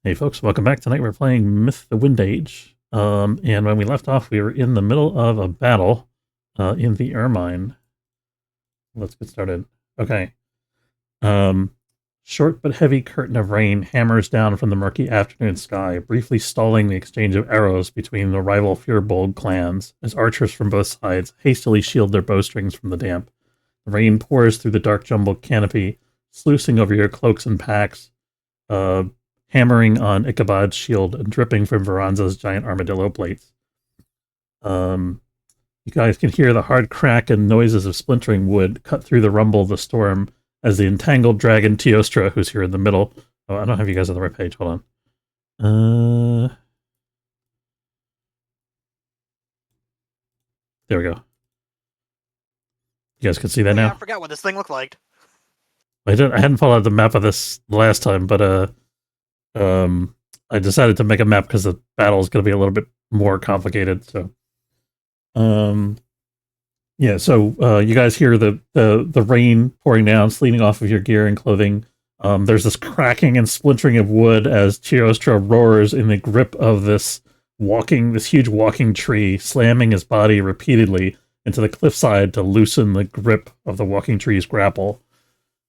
Hey folks, welcome back. Tonight we're playing Myth the Wind Age. And when we left off, we were in the middle of a battle in the Ermine. Let's get started. Okay. Um, Short but heavy curtain of rain hammers down from the murky afternoon sky, briefly stalling the exchange of arrows between the rival Fir'bolg clans, as archers from both sides hastily shield their bowstrings from the damp. The rain pours through the dark jumbled canopy, sluicing over your cloaks and packs, uh, hammering on Ichabod's shield and dripping from Veranza's giant armadillo plates. You guys can hear the hard crack and noises of splintering wood cut through the rumble of the storm as the entangled dragon Teostra, who's here in the middle. Oh, I don't have you guys on the right page. Hold on. There we go. You guys can see that now? I forgot what this thing looked like. I hadn't followed the map of this the last time, but I decided to make a map because the battle is going to be a little bit more complicated. So, yeah. So you guys hear the rain pouring down, sleeting off of your gear and clothing. There's this cracking and splintering of wood as Teostra roars in the grip of this huge walking tree, slamming his body repeatedly into the cliffside to loosen the grip of the walking tree's grapple.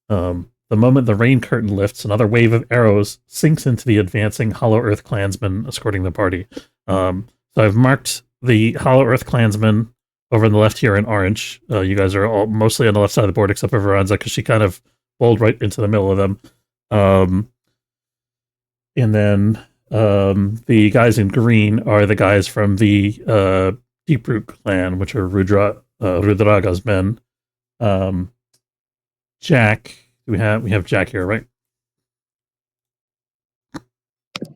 The moment the rain curtain lifts, another wave of arrows sinks into the advancing Hollow Earth clansmen escorting the party. So I've marked the Hollow Earth clansmen over on the left here in orange. You guys are all mostly on the left side of the board except for Veranza because she kind of bowled right into the middle of them. And then the guys in green are the guys from the Deeproot clan, which are Rudraga's men. Jack, we have Jack here, right?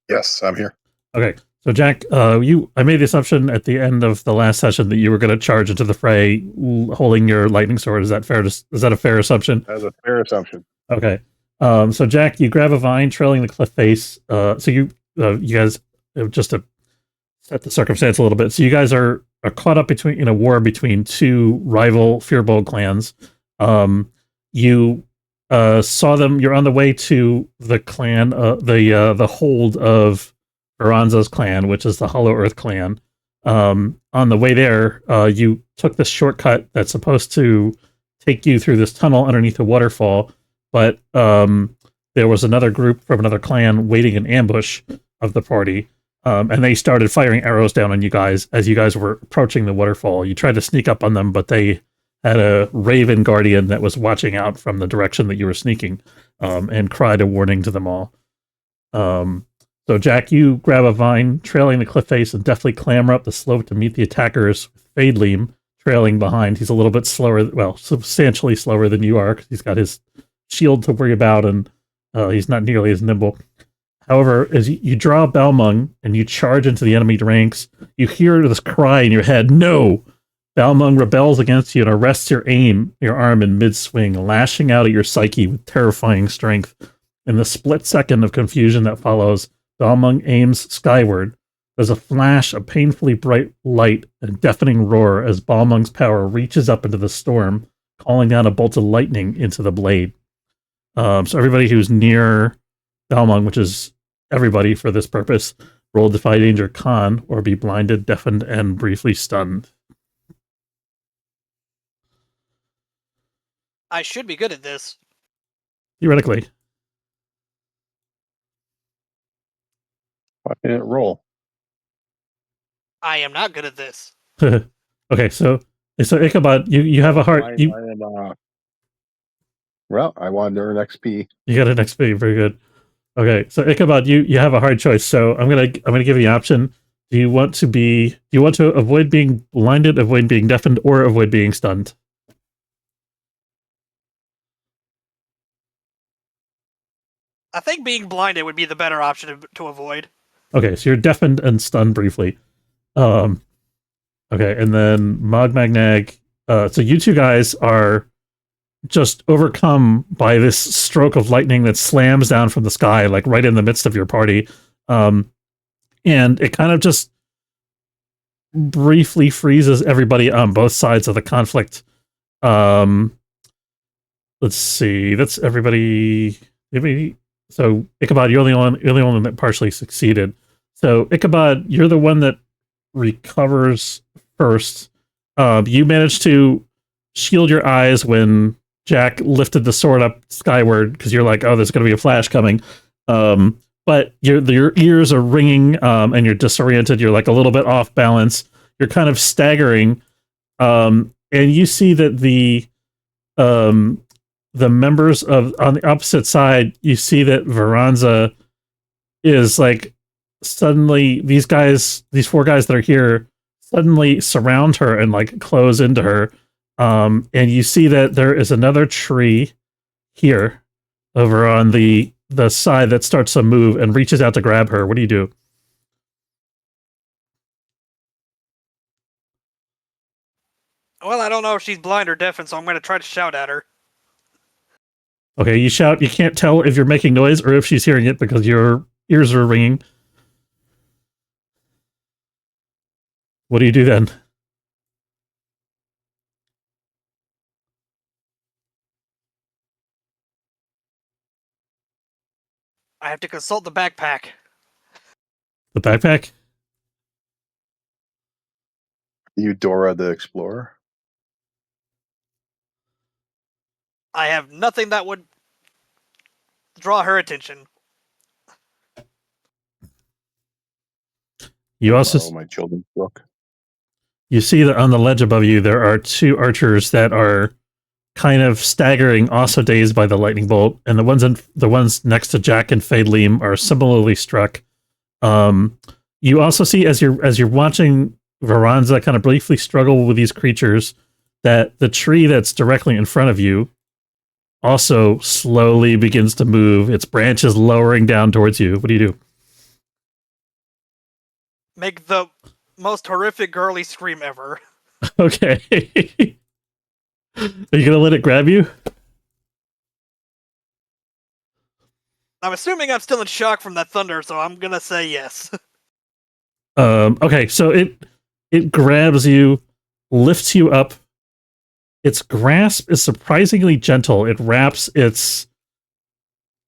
Yes, I'm here. Okay, so Jack, I made the assumption at the end of the last session that you were going to charge into the fray, holding your lightning sword. Is that fair? Is that a fair assumption? That's a fair assumption. Okay, so Jack, you grab a vine trailing the cliff face. So you guys, just to set the circumstance a little bit, so you guys are caught up in a war between two rival Fir'bolg clans. You saw them. You're on the way to the clan, the hold of Veranza's clan, which is the Hollow Earth clan. On the way there, you took this shortcut that's supposed to take you through this tunnel underneath a waterfall, but there was another group from another clan waiting in ambush of the party, and they started firing arrows down on you guys as you guys were approaching the waterfall. You tried to sneak up on them, but they had a raven guardian that was watching out from the direction that you were sneaking, and cried a warning to them all. So Jack, you grab a vine trailing the cliff face and deftly clamber up the slope to meet the attackers, with Fadeleem trailing behind. He's a little bit slower, well, substantially slower than you are, because he's got his shield to worry about, and he's not nearly as nimble. However, as you draw Balmung and you charge into the enemy ranks, you hear this cry in your head, "No!" Balmung rebels against you and arrests your arm in mid-swing, lashing out at your psyche with terrifying strength. In the split second of confusion that follows, Balmung aims skyward. There's a flash, a painfully bright light, and deafening roar as Balmung's power reaches up into the storm, calling down a bolt of lightning into the blade. So everybody who's near Balmung, which is everybody for this purpose, roll Defy Danger Con, or be blinded, deafened, and briefly stunned. I should be good at this. Theoretically. Why didn't it roll? I am not good at this. Okay, so Ichabod, you have a heart. Well, I wanted to earn XP. You got an XP, very good. Okay, so Ichabod, you have a hard choice. So I'm gonna give you the option. Do you want to avoid being blinded, avoid being deafened, or avoid being stunned? I think being blinded would be the better option to avoid. Okay, so you're deafened and stunned briefly. Okay, and then Mogmagnag. So you two guys are just overcome by this stroke of lightning that slams down from the sky, like right in the midst of your party. And it kind of just briefly freezes everybody on both sides of the conflict. Let's see. That's everybody. So Ichabod, you're the only one that partially succeeded. So Ichabod, you're the one that recovers first. You managed to shield your eyes when Jack lifted the sword up skyward because you're like, oh, there's going to be a flash coming. But your ears are ringing and you're disoriented. You're like a little bit off balance. You're kind of staggering. And you see that the members of on the opposite side, you see that Veranza is like suddenly these 4 guys that are here suddenly surround her and like close into her. And you see that there is another tree here over on the side that starts to move and reaches out to grab her. What do you do? Well, I don't know if she's blind or deaf, and so I'm going to try to shout at her. Okay, you shout. You can't tell if you're making noise or if she's hearing it because your ears are ringing. What do you do then? I have to consult the backpack. The backpack? Eudora the Explorer. I have nothing that would draw her attention. You also My children's book. You see that on the ledge above you there are 2 archers that are kind of staggering, also dazed by the lightning bolt, and the ones next to Jack and Fadeleem are similarly struck. You also see as you're watching Veranza kind of briefly struggle with these creatures that the tree that's directly in front of you also slowly begins to move, its branches lowering down towards you. What do you do? Make the most horrific girly scream ever. Okay. Are you gonna let it grab you? I'm assuming I'm still in shock from that thunder, so I'm gonna say yes. Okay, so it grabs you, lifts you up. Its grasp is surprisingly gentle. It wraps its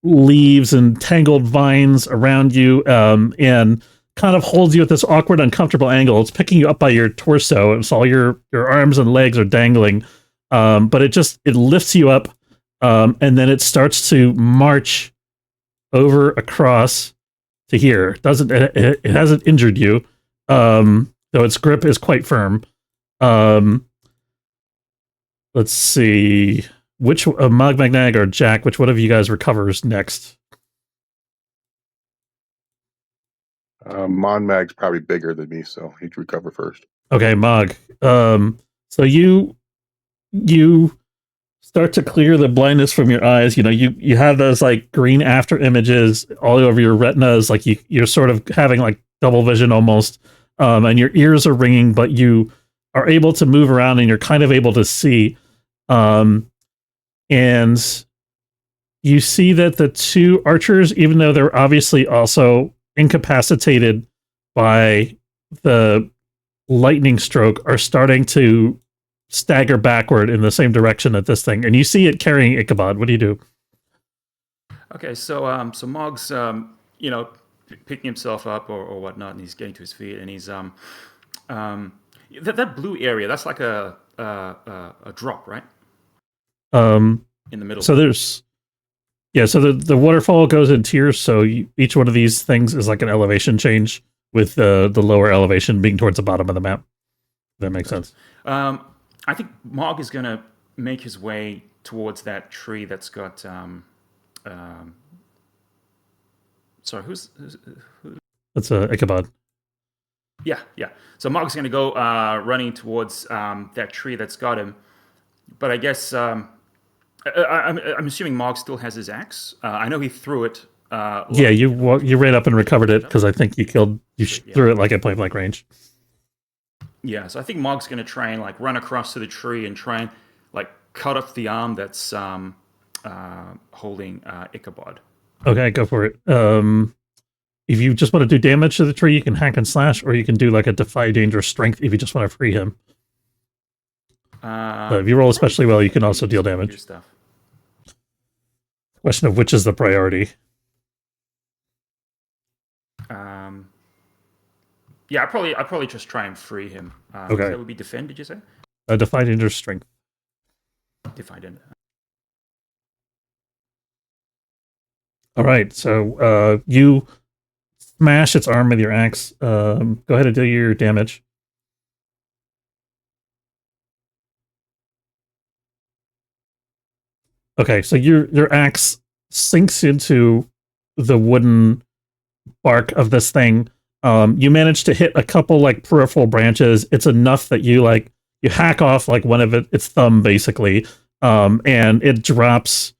leaves and tangled vines around you, and kind of holds you at this awkward, uncomfortable angle. It's picking you up by your torso, and so all your arms and legs are dangling. But it lifts you up, and then it starts to march over across to here. It hasn't injured you, though its grip is quite firm. Let's see, which Magmagnag or Jack, which one of you guys recovers next? Monmag's probably bigger than me, so he'd recover first. Okay, Mog. So you start to clear the blindness from your eyes. You know, you have those like green after images all over your retinas, like you're sort of having like double vision almost, and your ears are ringing, but you are able to move around and you're kind of able to see. And you see that the 2 archers, even though they're obviously also incapacitated by the lightning stroke, are starting to stagger backward in the same direction at this thing, and you see it carrying Ichabod. What do you do? Okay, so Mog's picking himself up or whatnot, and he's getting to his feet, and he's that blue area, that's like a drop, right? In the middle. So there's so the waterfall goes in tiers, so each one of these things is like an elevation change, with the lower elevation being towards the bottom of the map. That makes sense. I think Mog is going to make his way towards that tree that's got... sorry, who's... That's Ichabod. Yeah. So Mog's going to go running towards that tree that's got him. But I guess... I'm assuming Mog still has his axe. I know he threw it. You ran up and recovered it because I think you threw it like at point blank range. Yeah, so I think Mog's going to try and like run across to the tree and try and like cut off the arm that's holding Ichabod. Okay, go for it. If you just want to do damage to the tree, you can hack and slash, or you can do like a defy danger strength if you just want to free him. But if you roll especially well, you can also deal damage. Question of which is the priority. Yeah, I probably just try and free him. Okay. So that would be defend. Did you say Defy danger strength. defend? All right, so you smash its arm with your axe. Go ahead and do your damage. Okay, so your axe sinks into the wooden bark of this thing. You manage to hit a couple like peripheral branches. It's enough that you hack off like one of its thumb basically, and it drops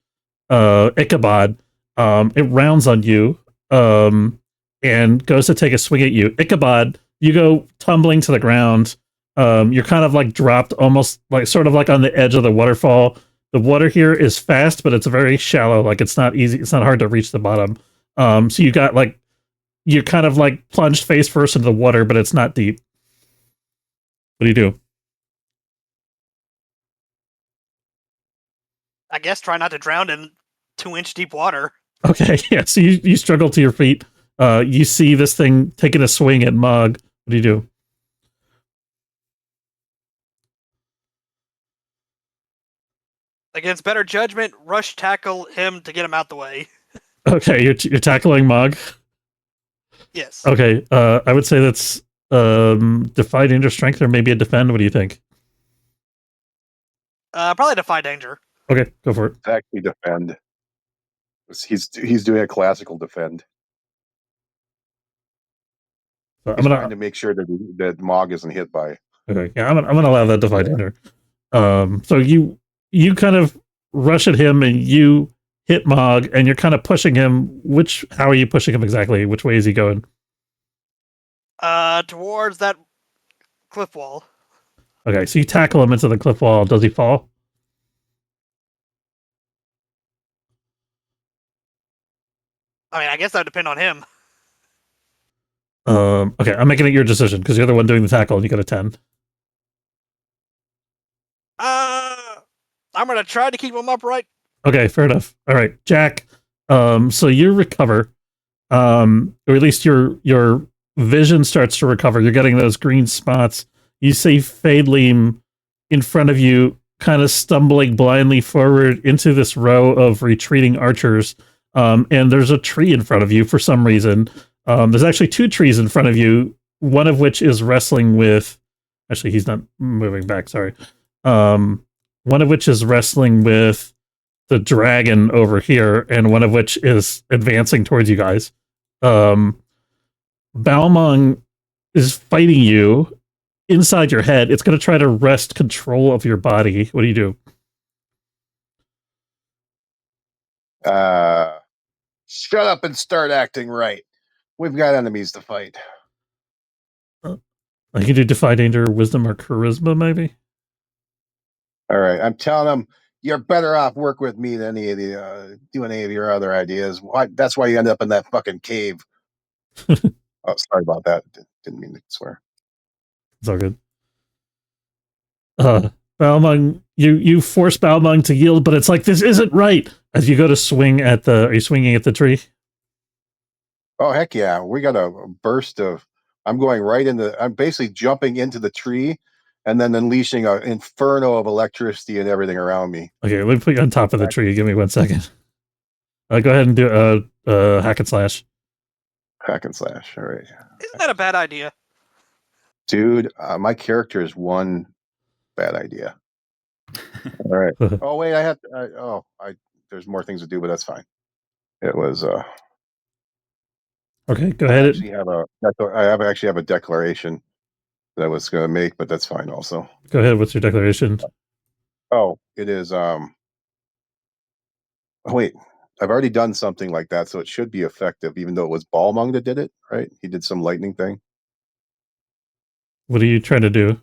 Ichabod. It rounds on you, and goes to take a swing at you. Ichabod, you go tumbling to the ground. You're kind of like dropped almost like sort of like on the edge of the waterfall. The water here is fast, but it's very shallow. Like it's not easy. It's not hard to reach the bottom. So you got like you're kind of like plunged face first into the water, but it's not deep. What do you do? I guess try not to drown in 2-inch deep water. Okay, yeah. So you struggle to your feet. You see this thing taking a swing at Mog. What do you do? Against better judgment, rush tackle him to get him out the way. Okay, you're tackling Mog. Yes. Okay, I would say that's defy danger strength or maybe a defend. What do you think? Probably defy danger. Okay, go for it. It's actually defend. He's doing a classical defend. So He's trying to make sure that Mog isn't hit by. Okay, yeah, I'm gonna allow that defy danger. So you kind of rush at him and you hit Mog and you're kind of pushing him. How are you pushing him exactly? Which way is he going? Towards that cliff wall. Okay, so you tackle him into the cliff wall. Does he fall? I mean, I guess that would depend on him. Okay, I'm making it your decision because you're the one doing the tackle and you got a 10. I'm gonna try to keep him upright. Okay, fair enough. All right, Jack. So you recover, or at least your vision starts to recover. You're getting those green spots. You see Fadeleem in front of you, kind of stumbling blindly forward into this row of retreating archers. And there's a tree in front of you for some reason. There's actually 2 trees in front of you, one of which is wrestling with... Actually, he's not moving back, sorry. One of which is wrestling with the dragon over here, and one of which is advancing towards you guys. Balmung is fighting you inside your head. It's going to try to wrest control of your body. What do you do? Shut up and start acting right. We've got enemies to fight. I can do defy danger, wisdom, or charisma, maybe. All right, I'm telling them you're better off work with me than doing any of your other ideas. That's why you end up in that fucking cave. Oh, sorry about that. Didn't mean to swear. It's all good. Balmung, you force Balmung to yield, but it's like, this isn't right. As you go to swing at the... Are you swinging at the tree? Oh, heck yeah. We got a burst of... I'm going right into... I'm basically jumping into the tree and then unleashing an inferno of electricity and everything around me. Okay, let me put you on top of the tree. Give me 1 second. Go ahead and do hack and slash. Hack and slash. All right. Isn't that a bad idea? Dude, my character is one bad idea. All right. Oh, wait, I have to... there's more things to do, but that's fine. It was... Okay, go ahead. I actually have a declaration that I was going to make, but that's fine also. Go ahead. What's your declaration? Oh, it is... Oh, wait, I've already done something like that, so it should be effective, even though it was Balmung that did it, right? He did some lightning thing. What are you trying to do?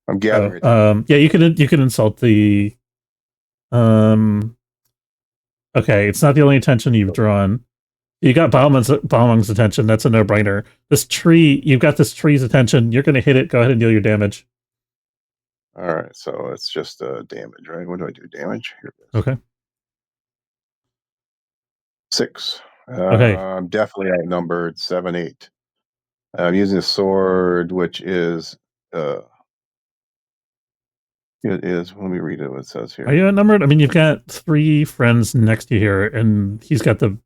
I'm gathering. Yeah, you can insult the... Okay, it's not the only attention you've drawn. You got Balmung's attention. That's a no-brainer. This tree, you've got this tree's attention. You're going to hit it. Go ahead and deal your damage. All right, so it's just damage, right? What do I do? Damage? Here it is. Okay. 6. Okay. I'm definitely outnumbered 7-8. I'm using a sword, which is it is. Let me read it. What it says here. Are you outnumbered? I mean, you've got 3 friends next to you here, and he's got the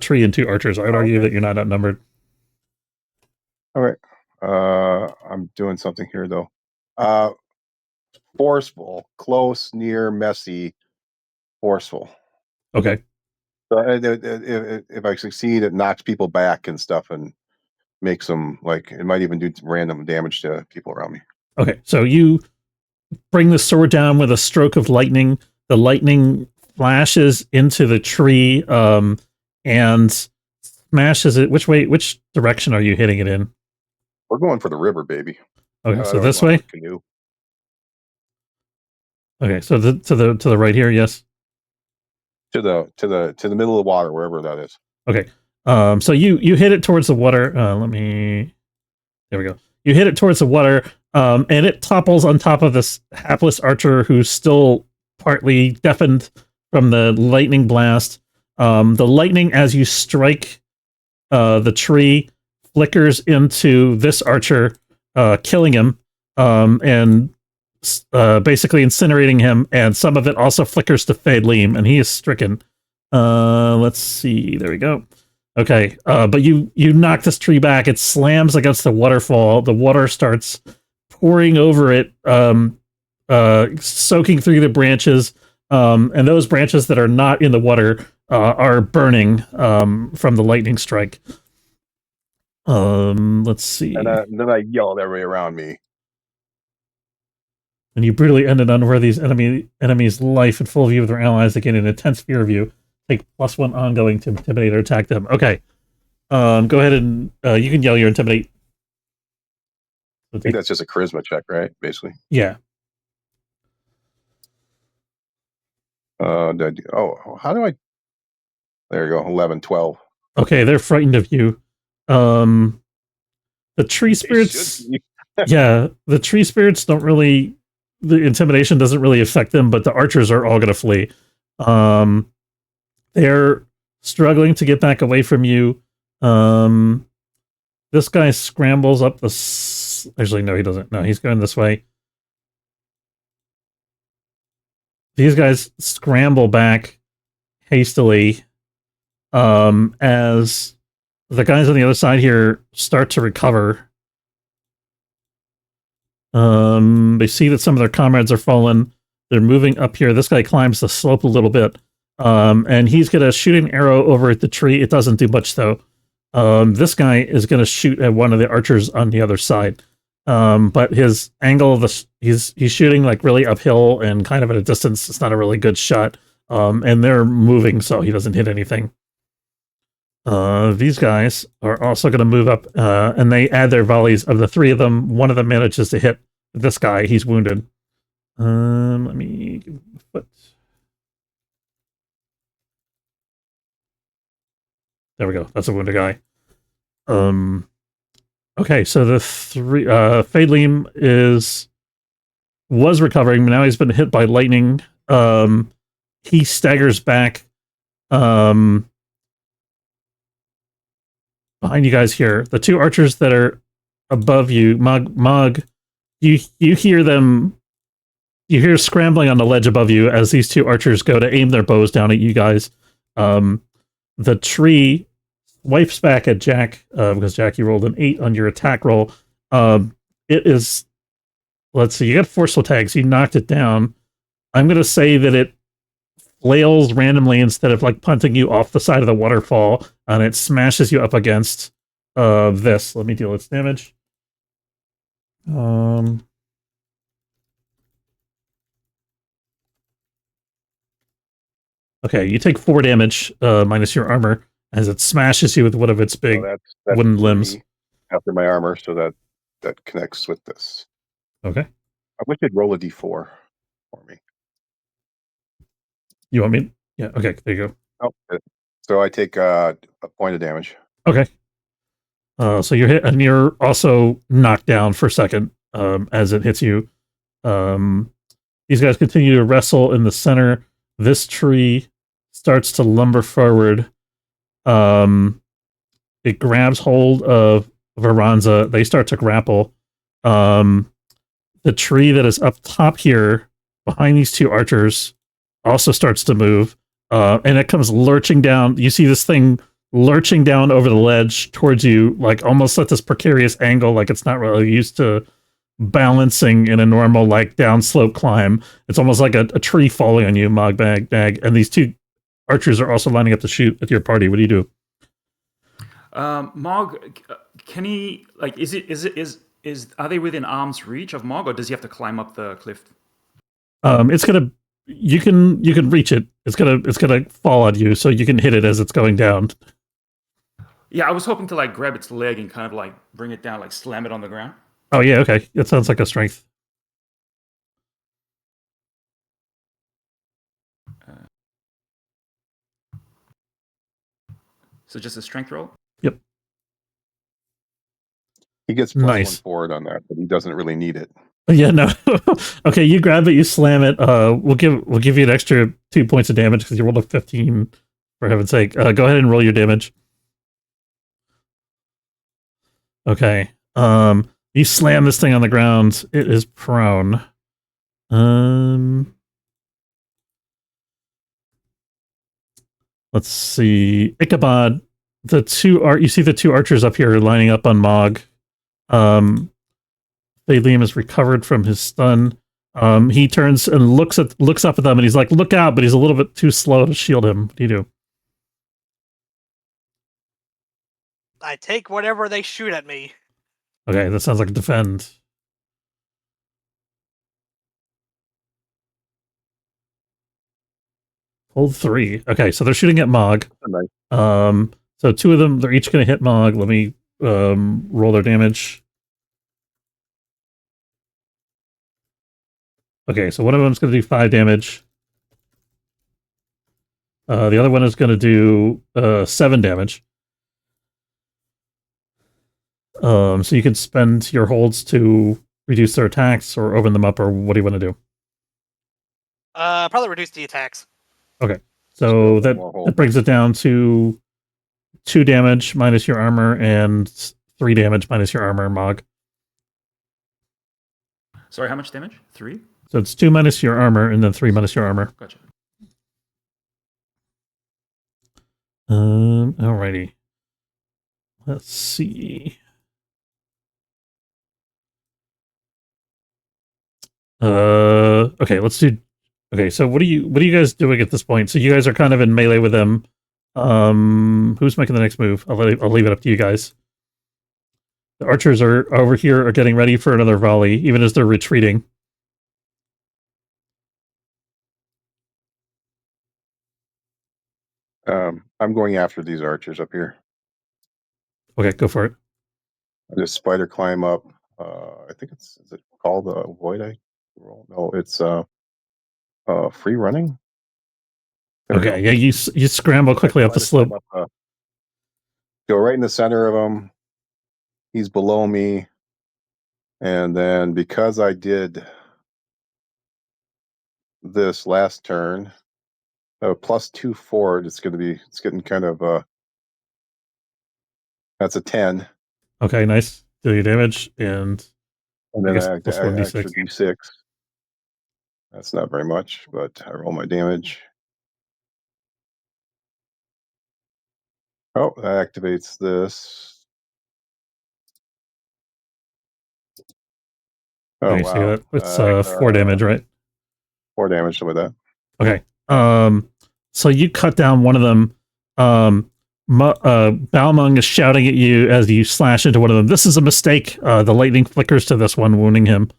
tree and 2 archers. I would argue that you're not outnumbered. All right. I'm doing something here though. Forceful, close, near, messy, forceful. Okay. So if I succeed, it knocks people back and stuff, and makes them like it might even do random damage to people around me. Okay. So you bring the sword down with a stroke of lightning. The lightning flashes into the tree and smashes it. Which direction are you hitting it in? We're going for the river, baby. Okay, so this way. Canoe. Okay, so to the right here, yes. To the middle of the water, wherever that is. Okay. So you hit it towards the water. There we go. You hit it towards the water, and it topples on top of this hapless archer who's still partly deafened from the lightning blast. The lightning, as you strike the tree, flickers into this archer, killing him, and basically incinerating him, and some of it also flickers to Fir'bolg, and he is stricken. Let's see. There we go. Okay, but you knock this tree back. It slams against the waterfall. The water starts pouring over it, soaking through the branches, and those branches that are not in the water are burning from the lightning strike. Let's see. And then I yell at everybody around me. And you brutally end an unworthy enemy's life in full view of their allies. They gain an intense fear of you. Take +1 ongoing to intimidate or attack them. Okay. Go ahead and you can yell your intimidate. I think that's just a charisma check, right? Basically. Yeah. How do I? There you go. 11, 12. Okay, they're frightened of you. The tree spirits. Yeah, the tree spirits don't really. The intimidation doesn't really affect them, but the archers are all going to flee. They're struggling to get back away from you. This guy scrambles up the... Actually, no, he doesn't. No, he's going this way. These guys scramble back hastily as the guys on the other side here start to recover. They see that some of their comrades are fallen. They're moving up here. This guy climbs the slope a little bit. And he's going to shoot an arrow over at the tree. It doesn't do much, though. This guy is going to shoot at one of the archers on the other side. But his angle of he's shooting like really uphill and kind of at a distance. It's not a really good shot. And they're moving, so he doesn't hit anything. These guys are also going to move up, and they add their volleys. Of the 3 of them, one of them manages to hit this guy. He's wounded. Let me give him a foot. There we go. That's a wounded guy. Okay, so the 3 Fir'bolg was recovering, but now he's been hit by lightning. He staggers back behind you guys here. The 2 archers that are above you, Mog, you hear them. You hear scrambling on the ledge above you as these 2 archers go to aim their bows down at you guys. The tree wipes back at Jack because Jack, you rolled an 8 on your attack roll. It is. Let's see. You got forceful tags. You knocked it down. I'm going to say that it flails randomly instead of like punting you off the side of the waterfall, and it smashes you up against this. Let me deal its damage. Okay, you take 4 damage minus your armor as it smashes you with one of its big that's wooden limbs. After my armor, so that connects with this. Okay. I wish you'd roll a d4 for me. You want me? Yeah. Okay. There you go. Oh, so I take a point of damage. Okay. So you're hit, and you're also knocked down for a second as it hits you. These guys continue to wrestle in the center. This tree starts to lumber forward. It grabs hold of Veranza. They start to grapple. The tree that is up top here, behind these two archers, also starts to move. And it comes lurching down. You see this thing lurching down over the ledge towards you, like almost at this precarious angle, like it's not really used to balancing in a normal, like, downslope climb. It's almost like a tree falling on you, Dag. And these two archers are also lining up to shoot at your party. What do you do? Mog, can he, like, are they within arm's reach of Mog, or does he have to climb up the cliff? It's gonna, you can reach it. It's gonna fall on you, so you can hit it as it's going down. Yeah, I was hoping to, like, grab its leg and kind of, like, bring it down, like, slam it on the ground. Oh yeah, okay. That sounds like a strength. So just a strength roll? Yep. He gets plus Nice. 1 forward on that, but he doesn't really need it. Yeah, no. Okay, you grab it, you slam it. We'll give you an extra 2 points of damage because you rolled a 15. For heaven's sake, go ahead and roll your damage. Okay. You slam this thing on the ground. It is prone. Let's see. Ichabod, you see the two archers up here lining up on Mog. Liam has recovered from his stun. He turns and looks up at them, and he's like, "Look out!" But he's a little bit too slow to shield him. What do you do? I take whatever they shoot at me. Okay, that sounds like defend. Hold 3. Okay, so they're shooting at Mog. Nice. So 2 of them, they're each going to hit Mog. Let me roll their damage. Okay, so one of them's going to do 5 damage. The other one is going to do 7 damage. So you can spend your holds to reduce their attacks or open them up, or what do you want to do? Probably reduce the attacks. Okay, so that brings it down to 2 damage minus your armor and 3 damage minus your armor, Mog. Sorry, how much damage? 3? So it's 2 minus your armor and then 3 minus your armor. Gotcha. Alrighty. Let's see. Okay, let's do. Okay, so what are you guys doing at this point? So you guys are kind of in melee with them. Who's making the next move? I'll leave it up to you guys. The archers are over here, are getting ready for another volley, even as they're retreating. I'm going after these archers up here. Okay, go for it. I just spider climb up. I think is it called the Void Eye roll? No, it's free running. There we Okay, yeah, you scramble quickly up the slope. Go right in the center of him. He's below me, and then because I did this last turn, plus 2 forward, it's getting kind of that's a 10. Okay, nice. Do your damage, and then I plus extra 1d6. d6. That's not very much, but I roll my damage. Oh, that activates this. Oh, Okay, wow. So it's 4 damage, right? 4 damage with that. Okay. So you cut down one of them. Balmung is shouting at you as you slash into one of them. This is a mistake. The lightning flickers to this one, wounding him.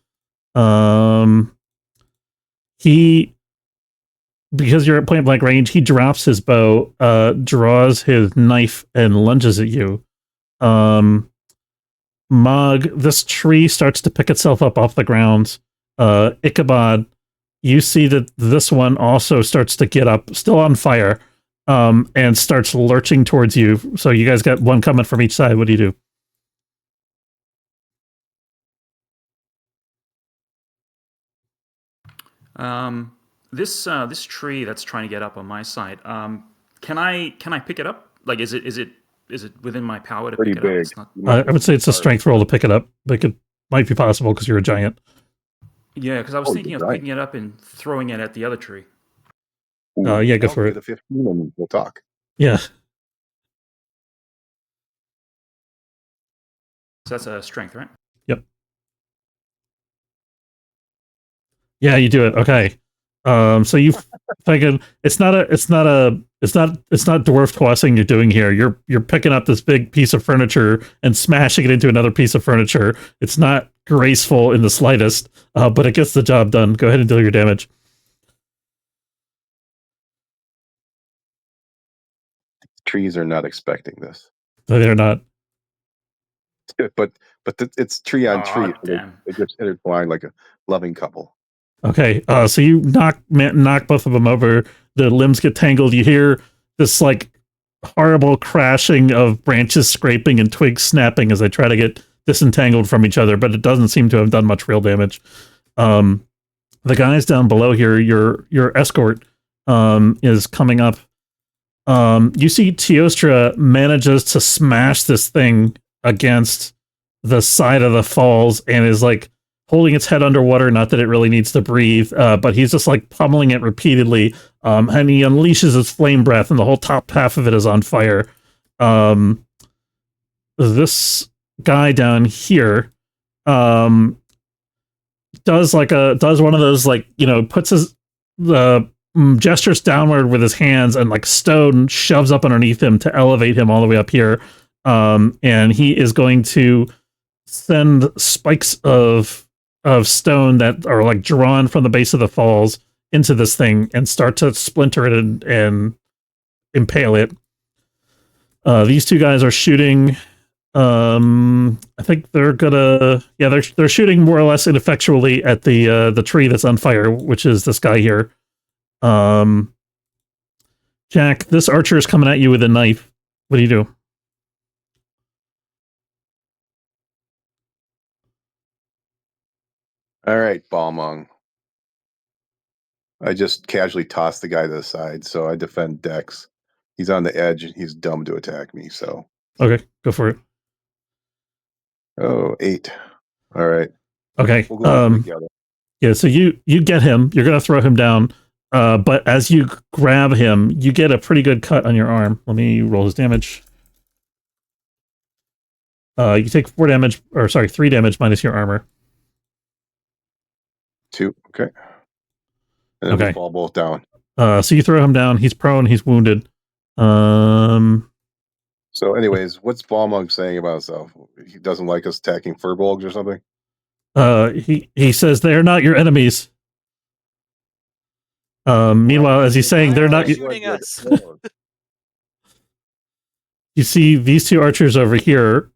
Because you're at point blank range, he drops his bow, draws his knife, and lunges at you. Mog, this tree starts to pick itself up off the ground. Ichabod, you see that this one also starts to get up, still on fire, and starts lurching towards you. So you guys got one coming from each side. What do you do? this tree that's trying to get up on my side. Can I pick it up? Like, is it within my power to Pretty pick it up? big. It's not. I would say it's a strength roll to pick it up, but it might be possible because you're a giant. Yeah, because I was Oh, thinking of you're right. picking it up and throwing it at the other tree. Yeah, go I'll for do it. the 15 and we'll talk. Yeah. So that's a strength, right? Yeah, you do it. Okay. So you thinking it's not dwarf tossing you're doing here. You're picking up this big piece of furniture and smashing it into another piece of furniture. It's not graceful in the slightest, but it gets the job done. Go ahead and deal your damage. Trees are not expecting this. No, they're not. But it's tree on tree. So Damn. they just intertwine like a loving couple. Okay, so you knock both of them over. The limbs get tangled. You hear this like horrible crashing of branches scraping and twigs snapping as they try to get disentangled from each other, but it doesn't seem to have done much real damage. The guys down below here, your escort, is coming up. You see Teostra manages to smash this thing against the side of the falls and is like holding its head underwater, not that it really needs to breathe, but he's just like pummeling it repeatedly, and he unleashes his flame breath, and the whole top half of it is on fire. This guy down here does one of those, like, puts the gestures downward with his hands, and like stone shoves up underneath him to elevate him all the way up here, and he is going to send spikes of stone that are like drawn from the base of the falls into this thing and start to splinter it and impale it. These two guys are shooting. I think they're gonna. Yeah, they're shooting more or less ineffectually at the tree that's on fire, which is this guy here. Jack, this archer is coming at you with a knife. What do you do? All right, Balmung. I just casually tossed the guy to the side, so I defend Dex. He's on the edge. He's dumb to attack me, so. Okay, go for it. Oh, 8. All right. Okay. We'll go together. Yeah, so you get him. You're going to throw him down. But as you grab him, you get a pretty good cut on your arm. Let me roll his damage. You take 3 damage minus your armor. 2. Okay. And then Okay. we fall both down. So you throw him down. He's prone. He's wounded. So anyways, what's Balmung saying about himself? He doesn't like us attacking Fir'bolgs or something? He says they're not your enemies. Meanwhile, as he's saying, they're not shooting us. You see these two archers over here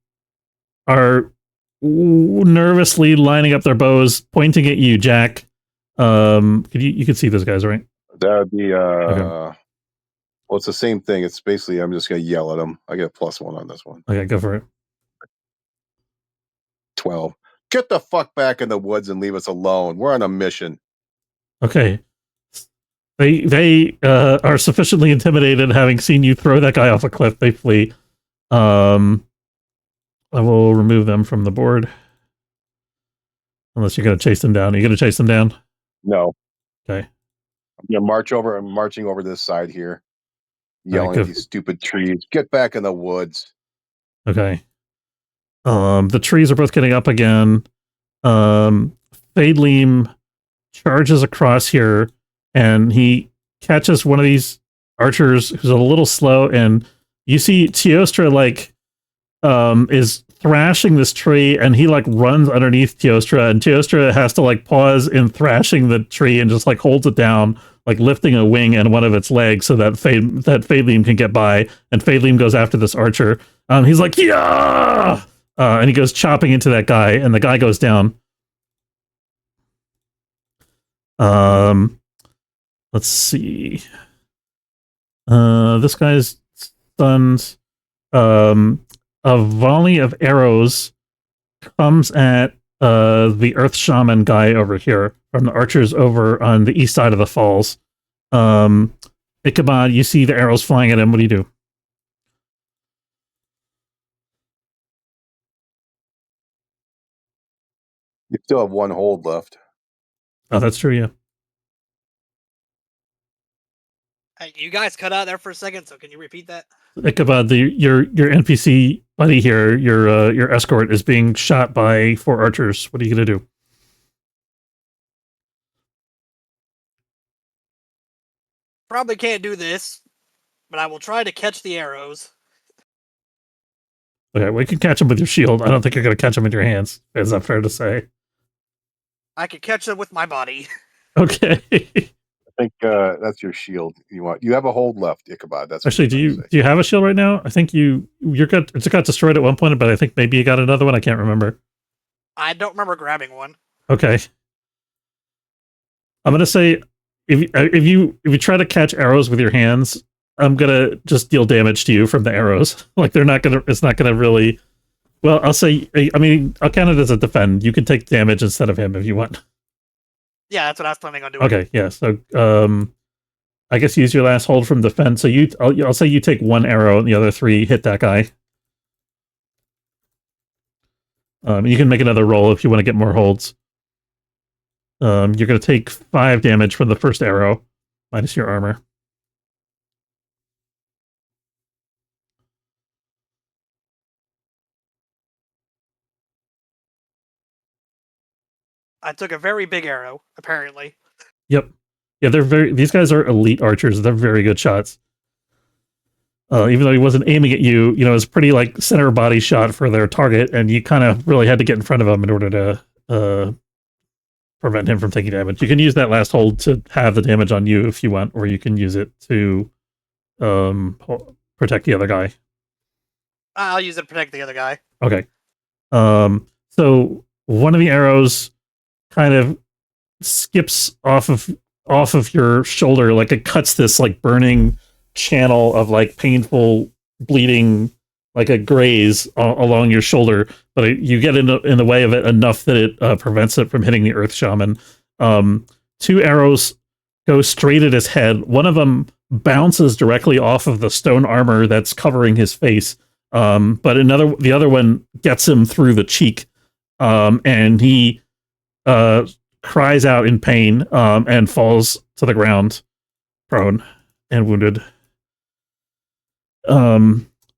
are nervously lining up their bows, pointing at you, Jack. You can see those guys, right? That would be Okay. well, it's the same thing. It's basically I'm just gonna yell at them. I get +1 on this one. Okay, go for it. 12. Get the fuck back in the woods and leave us alone. We're on a mission. Okay. They are sufficiently intimidated, having seen you throw that guy off a cliff. They flee. I will remove them from the board. Unless you're going to chase them down. Are you going to chase them down? No. Okay. I'm gonna march over. I'm marching over this side here, yelling Okay, at these stupid trees. Get back in the woods. Okay. The trees are both getting up again. Fadeleem charges across here, and he catches one of these archers who's a little slow, and you see Teostra is thrashing this tree, and he like runs underneath Teostra, and Teostra has to like pause in thrashing the tree and just like holds it down, like lifting a wing and one of its legs so that Fadeleem can get by, and Fadeleem goes after this archer. He's like, yeah! And he goes chopping into that guy, and the guy goes down. Let's see. This guy's stunned. A volley of arrows comes at the Earth Shaman guy over here. from the archers over on the east side of the falls. Ichabod, you see the arrows flying at him. What do you do? You still have one hold left. Oh, that's true, yeah. Hey, you guys cut out there for a second, so can you repeat that? Ichabod, your NPC buddy here, your escort, is being shot by 4 archers. What are you gonna do? Probably can't do this, but I will try to catch the arrows. Okay, we can catch him with your shield. I don't think you're gonna catch him with your hands. Is that fair to say? I can catch them with my body. Okay. I think that's your shield. You have a hold left, Ichabod. That's what Actually, you're trying to say. do you have a shield right now? I think it got destroyed at one point, but I think maybe you got another one. I can't remember. I don't remember grabbing one. Okay. I'm gonna say if you try to catch arrows with your hands, I'm gonna just deal damage to you from the arrows. Like it's not gonna really. Well, I'll say. I mean, I'll count it as a defend. You can take damage instead of him if you want. Yeah, that's what I was planning on doing. Okay, yeah. So, I guess use your last hold from defend. So I'll say you take 1 arrow, and the other 3 hit that guy. You can make another roll if you want to get more holds. You're going to take 5 damage from the first arrow, minus your armor. I took a very big arrow, apparently. Yep. Yeah, these guys are elite archers. They're very good shots. Even though he wasn't aiming at you, it was pretty like center body shot for their target, and you kind of really had to get in front of him in order to prevent him from taking damage. You can use that last hold to have the damage on you if you want, or you can use it to protect the other guy. I'll use it to protect the other guy. Okay. So one of the arrows kind of skips off of your shoulder, like it cuts this like burning channel of like painful bleeding, like a graze along your shoulder, but you get in the way of it enough that it prevents it from hitting the Earth Shaman. 2 arrows go straight at his head. One of them bounces directly off of the stone armor that's covering his face, but the other one gets him through the cheek, and he cries out in pain and falls to the ground, prone and wounded.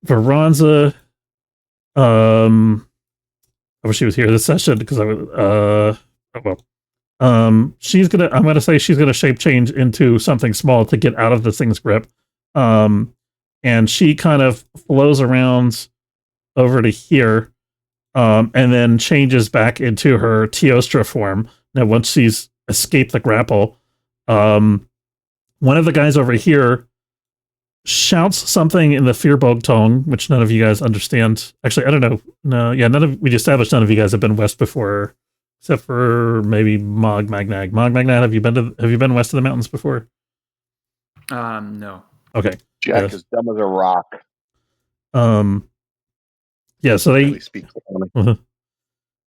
Veranza, I wish she was here this session because I would. I'm gonna say she's gonna shape change into something small to get out of this thing's grip. And she kind of flows around over to here, and then changes back into her Teostra form. Now, once she's escaped the grapple, one of the guys over here shouts something in the Fir'bolg tongue, which none of you guys understand. Actually, I don't know. No, yeah, we established none of you guys have been west before, except for maybe Mog Magnag. Mog Magnag, have you been west of the mountains before? No. Okay. Jack is dumb as a rock. Yeah, so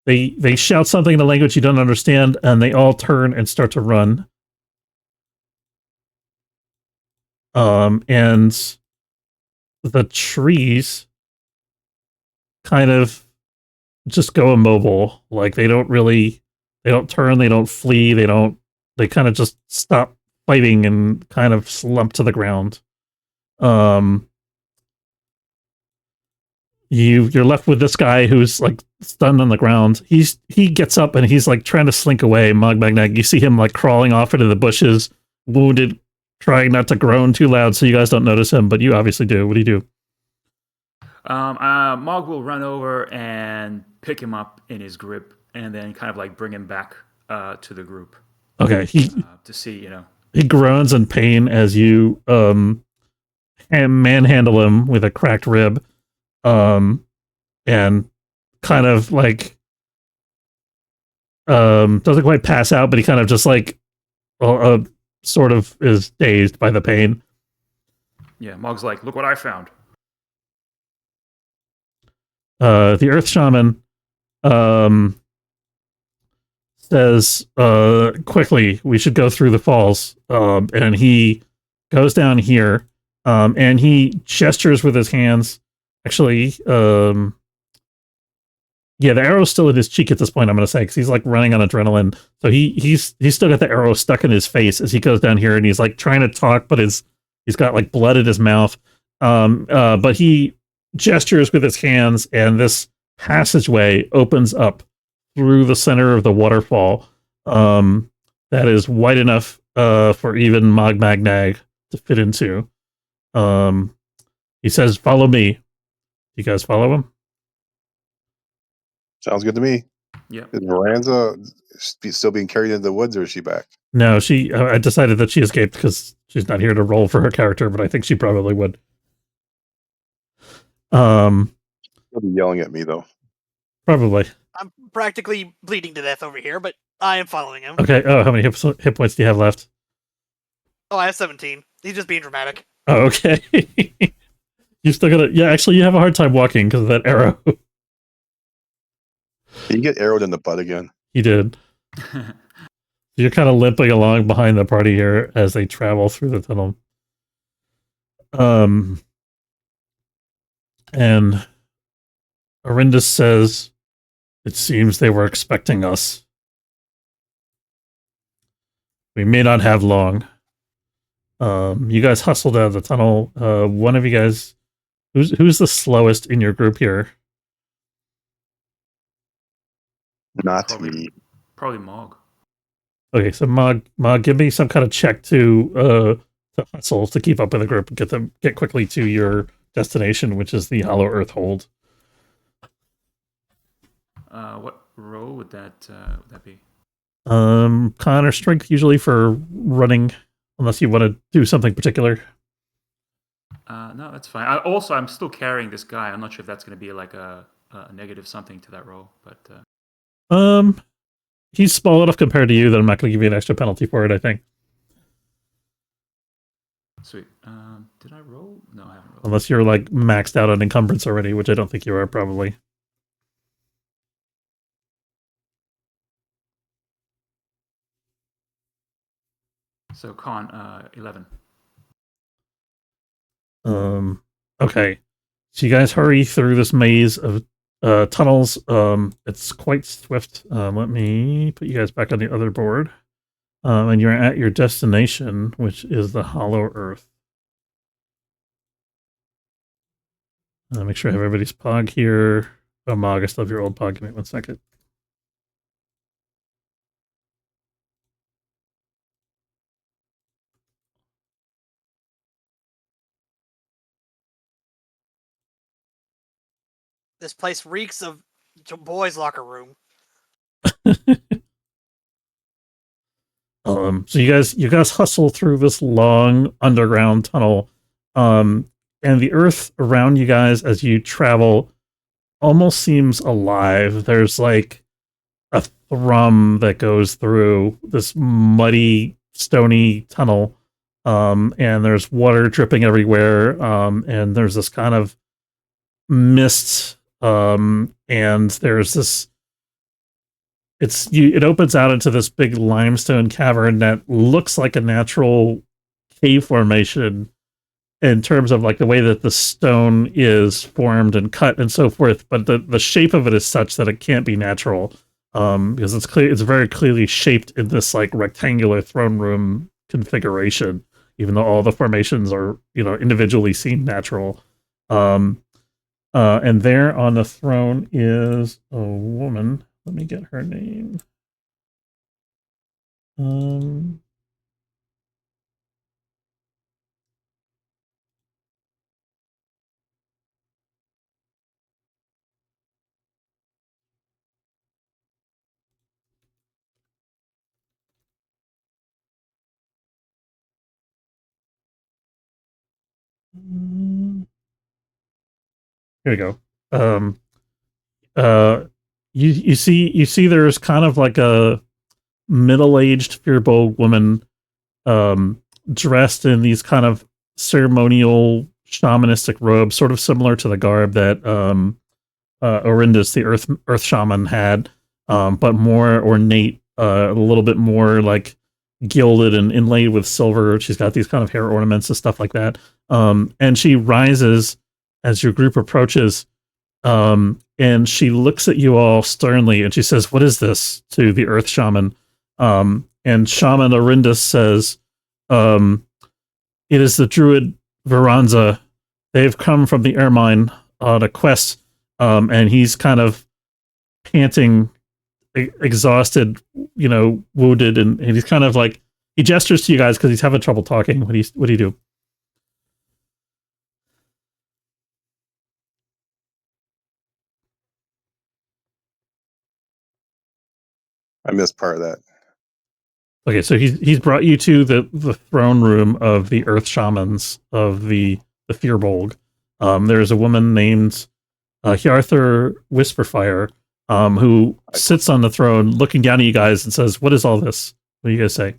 they shout something in a language you don't understand, and they all turn and start to run. And the trees kind of just go immobile. Like they don't turn, they don't flee, they kind of just stop fighting and kind of slump to the ground. You're left with this guy who's like stunned on the ground. He gets up and he's like trying to slink away. Mog Magnag, you see him like crawling off into the bushes, wounded, trying not to groan too loud so you guys don't notice him, but you obviously do. What do you do? Mog will run over and pick him up in his grip and then kind of like bring him back to the group. Okay, to see, he groans in pain as you manhandle him with a cracked rib, and kind of like doesn't quite pass out, but he kind of just like sort of is dazed by the pain. Yeah, Mog's like, look what I found. The Earth Shaman says, quickly, we should go through the falls. And he goes down here, and he gestures with his hands. Actually, yeah, the arrow's still in his cheek at this point, I'm going to say, because he's like running on adrenaline. So he's still got the arrow stuck in his face as he goes down here, and he's like trying to talk, but he's got like blood in his mouth. But he gestures with his hands, and this passageway opens up through the center of the waterfall. That is wide enough for even Mog Magnag to fit into. He says, "Follow me." You guys follow him? Sounds good to me. Yeah. Is Miranza still being carried into the woods, or is she back? No, she. I decided that she escaped because she's not here to roll for her character, but I think she probably would. She'll be yelling at me though. Probably. I'm practically bleeding to death over here, but I am following him. Okay. Oh, how many hit points do you have left? Oh, I have 17. He's just being dramatic. Oh, okay. You still gotta. Yeah, actually, you have a hard time walking because of that arrow. Can you get arrowed in the butt again? He did. You're kind of limping along behind the party here as they travel through the tunnel. And Arindus says, "It seems they were expecting us. We may not have long." You guys hustled out of the tunnel. One of you guys, who's the slowest in your group here? Not me. Probably Mog. Okay, so Mog, give me some kind of check to hustle to keep up with the group and get quickly to your destination, which is the Hollow Earth Hold. What row would that be? Con or strength usually for running, unless you want to do something particular. No, that's fine. I'm still carrying this guy. I'm not sure if that's going to be like a negative something to that roll, but he's small enough compared to you that I'm not going to give you an extra penalty for it, I think. Sweet. Did I roll? No, I haven't rolled. Unless you're like maxed out on encumbrance already, which I don't think you are, probably. So con 11. Okay. So you guys hurry through this maze of tunnels. It's quite swift. Let me put you guys back on the other board. And you're at your destination, which is the Hollow Earth. Make sure I have everybody's pog here. Oh, Mog, I still have your old pog. Give me 1 second. This place reeks of boys' locker room. So you guys hustle through this long underground tunnel. And the earth around you guys as you travel almost seems alive. There's like a thrum that goes through this muddy, stony tunnel. And there's water dripping everywhere. And there's this kind of mist. And there's this. It opens out into this big limestone cavern that looks like a natural cave formation in terms of like the way that the stone is formed and cut and so forth, but the shape of it is such that it can't be natural, because it's very clearly shaped in this like rectangular throne room configuration, even though all the formations are individually seem natural. And there on the throne is a woman. Let me get her name. Here we go. You see there's kind of like a middle-aged Fir'bolg woman dressed in these kind of ceremonial shamanistic robes, sort of similar to the garb that Orindus, the earth shaman, had, but more ornate a little bit more like gilded and inlaid with silver. She's got these kind of hair ornaments and stuff like that. And she rises as your group approaches, and she looks at you all sternly, and she says, "What is this?" to the Earth Shaman. And Shaman Arindus says, "It is the druid Veranza. They've come from the Ermine on a quest," and he's kind of panting, exhausted, wounded, and he's kind of like, he gestures to you guys because he's having trouble talking. What do you do? I missed part of that. Okay, so he's brought you to the throne room of the Earth Shamans of the Fir'bolg. There's a woman named Hjarthur Whisperfire, who sits on the throne looking down at you guys and says, "What is all this? What do you guys say?"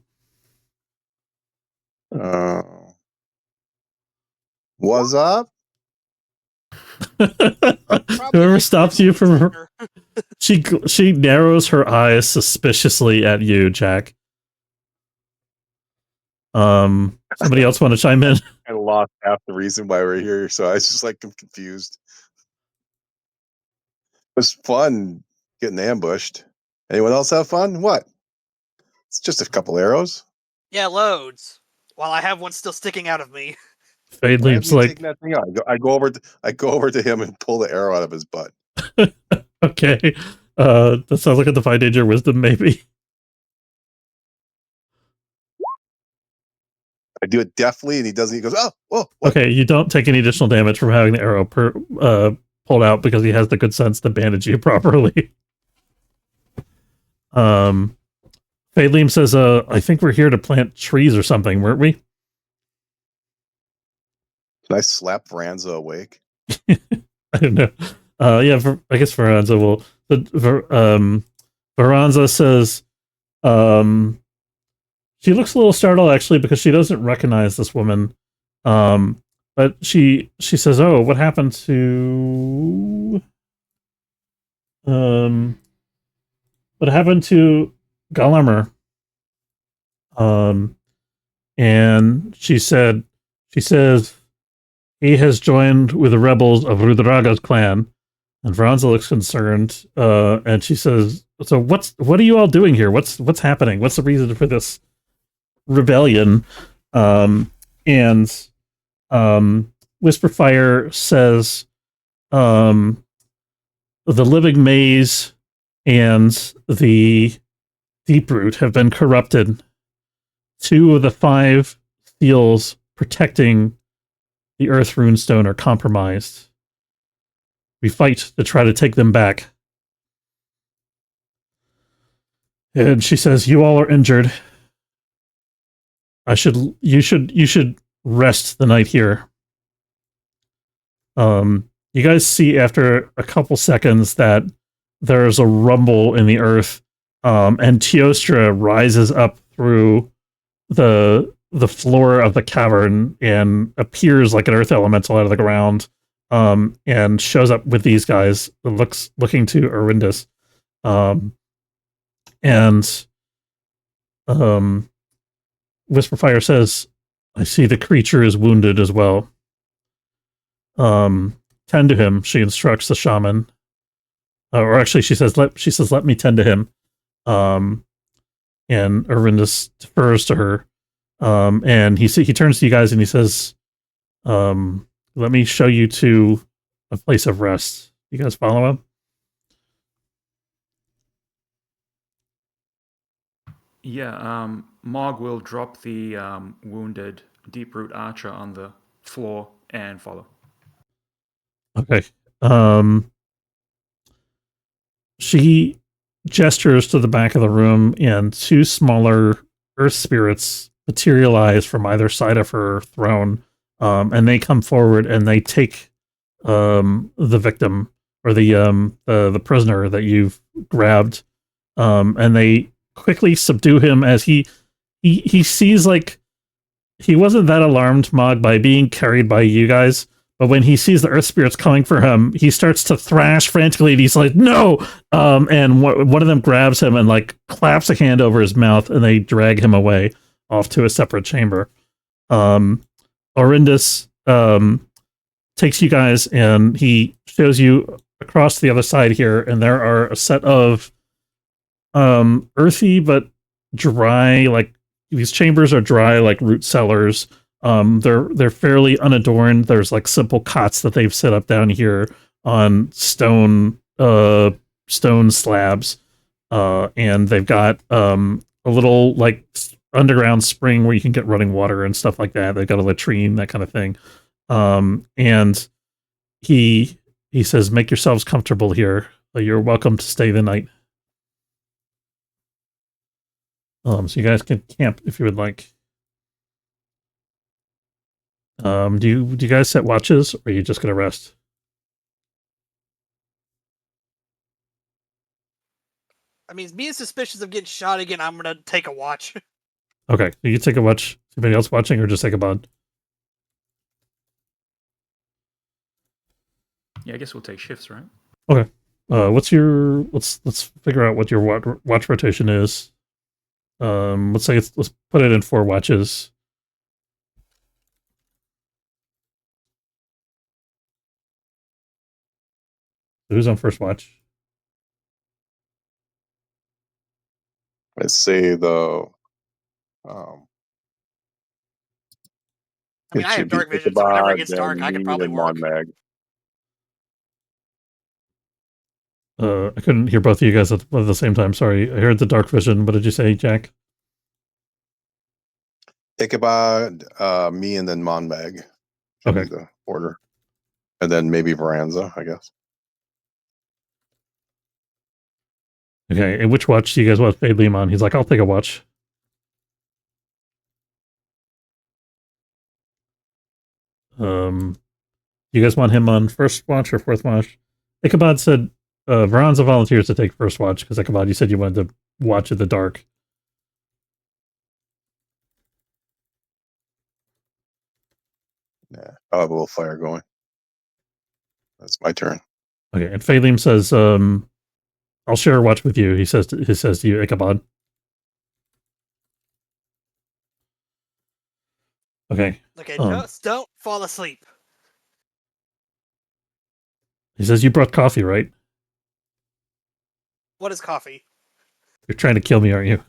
What's up? Whoever stops you from her, she narrows her eyes suspiciously at you, Jack. Somebody else want to chime in? I lost half the reason why we're here, so I was just like, I'm confused. It was fun getting ambushed. Anyone else have fun? What? It's just a couple arrows. Yeah, loads. While I have one still sticking out of me. Fadelim's like, that thing out. I go over to him and pull the arrow out of his butt. okay. That sounds like a defy danger wisdom, maybe. I do it deftly, and he doesn't. He goes, "Oh, whoa!" Okay, you don't take any additional damage from having the arrow pulled out because he has the good sense to bandage you properly. Fadelim says, "I think we're here to plant trees or something, weren't we?" Can I slap Veranza awake? I don't know. Yeah, I guess Veranza will. Veranza says, she looks a little startled actually because she doesn't recognize this woman. But she says, "Oh, what happened to Galamer?" And she says, "He has joined with the rebels of Rudraga's clan." And Veranza looks concerned, and she says, "So what are you all doing here? What's happening? What's the reason for this rebellion?" And Whisperfire says, "The living maze and the Deeproot have been corrupted. 2 of the 5 seals protecting the Earth Runestone are compromised. We fight to try to take them back." And she says, "You all are injured. You should rest the night here." You guys see after a couple seconds that there's a rumble in the earth, and Teostra rises up through the floor of the cavern and appears like an earth elemental out of the ground, and shows up with these guys, looking to Arindus, and Whisperfire says, "I see the creature is wounded as well. Tend to him," she instructs the shaman. Or actually, she says, "Let me tend to him." And Arindus defers to her. And he turns to you guys and he says, "Let me show you to a place of rest." You guys follow him? Yeah, Mog will drop the wounded Deeproot archer on the floor and follow. Okay. She gestures to the back of the room, and 2 smaller earth spirits materialize from either side of her throne, and they come forward and they take the victim, or the prisoner that you've grabbed, and they quickly subdue him as he sees, like, he wasn't that alarmed, Mog, by being carried by you guys, But when he sees the earth spirits coming for him, he starts to thrash frantically. And he's like, "No!" And one of them grabs him and like claps a hand over his mouth, and they drag him away off to a separate chamber. Orindus takes you guys, and he shows you across the other side here, and there are a set of earthy but dry, like these chambers are dry like root cellars. They're fairly unadorned. There's like simple cots that they've set up down here on stone slabs, and they've got a little like underground spring where you can get running water and stuff like that. They've got a latrine, that kind of thing. And he says, "Make yourselves comfortable here. You're welcome to stay the night." So you guys can camp if you would like. Do you guys set watches, or are you just gonna rest? I mean, being suspicious of getting shot again, I'm gonna take a watch. Okay, you can take a watch. Anybody else watching, or just take a bond? Yeah, I guess we'll take shifts, right? Okay. What's your let's figure out what your watch rotation is. Let's put it in 4 watches. Who's on first watch? Let's say the I mean, it I have should be dark vision, so whenever it Ichabod, gets dark, I then can me, probably then work. Monmag. I couldn't hear both of you guys at the same time. Sorry. I heard the dark vision. What did you say, Jack? Ichabod, me, and then Monmag should Okay. be the order. And then maybe Varanza, I guess. Okay. And which watch do you guys want Fade Liam on? He's like, "I'll take a watch." You guys want him on first watch or fourth watch? Ichabod said Varanza volunteers to take first watch because Ichabod, you said you wanted to watch in the dark. Yeah, I'll have a little fire going. That's my turn. Okay. And Phalim says, "I'll share a watch with you." He says to you, Ichabod. Okay. Okay, just don't fall asleep. He says, "You brought coffee, right? What is coffee? You're trying to kill me, aren't you?"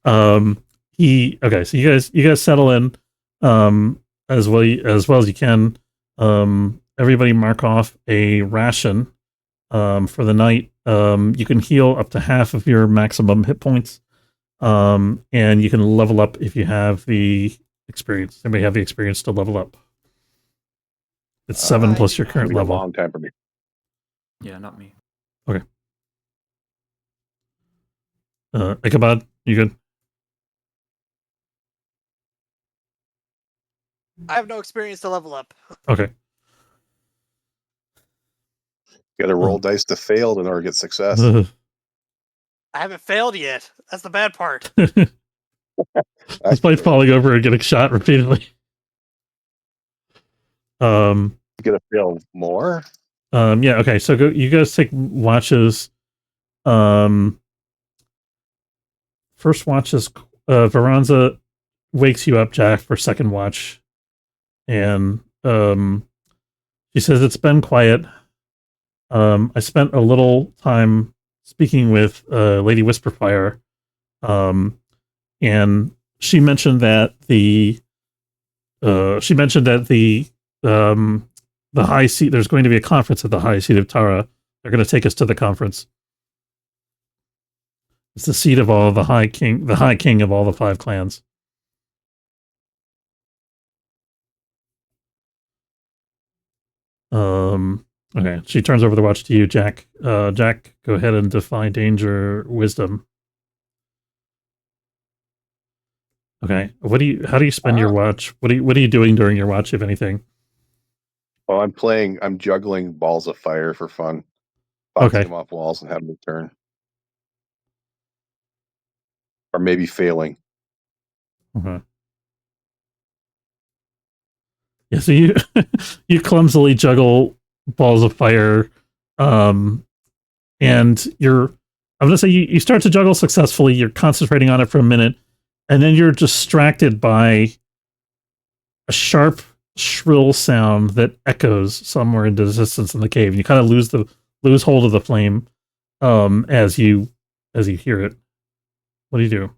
Okay, so you guys settle in as well as you can. Everybody mark off a ration for the night. You can heal up to half of your maximum hit points. And you can level up if you have the experience. Anybody have the experience to level up? It's 7 plus your current It'll be a level. long time for me. Yeah, not me. Okay. Ichabod, you good? I have no experience to level up. Okay. You got to roll dice to fail in order to get success. I haven't failed yet. That's the bad part. Despite falling over and getting shot repeatedly. You got to fail more. Yeah. Okay. So you guys take watches. First watch is Varanza wakes you up, Jack, for second watch, and she says it's been quiet. I spent a little time speaking with Lady Whisperfire, and she mentioned that the high seat. There's going to be a conference at the high seat of Tara. They're going to take us to the conference. It's the seat of all the high king of all the 5 clans. Okay, she turns over the watch to you, Jack. Jack, go ahead and defy danger wisdom. Okay, how do you spend your watch? What are you doing during your watch, if anything? Well, I'm juggling balls of fire for fun. Bouncing Okay. them off walls and having them turn. Or maybe failing. Okay. Yeah, so you you clumsily juggle balls of fire, and I'm gonna say you start to juggle successfully. You're concentrating on it for a minute, and then you're distracted by a sharp, shrill sound that echoes somewhere in the distance in the cave. You kind of lose hold of the flame, as you hear it. What do you do?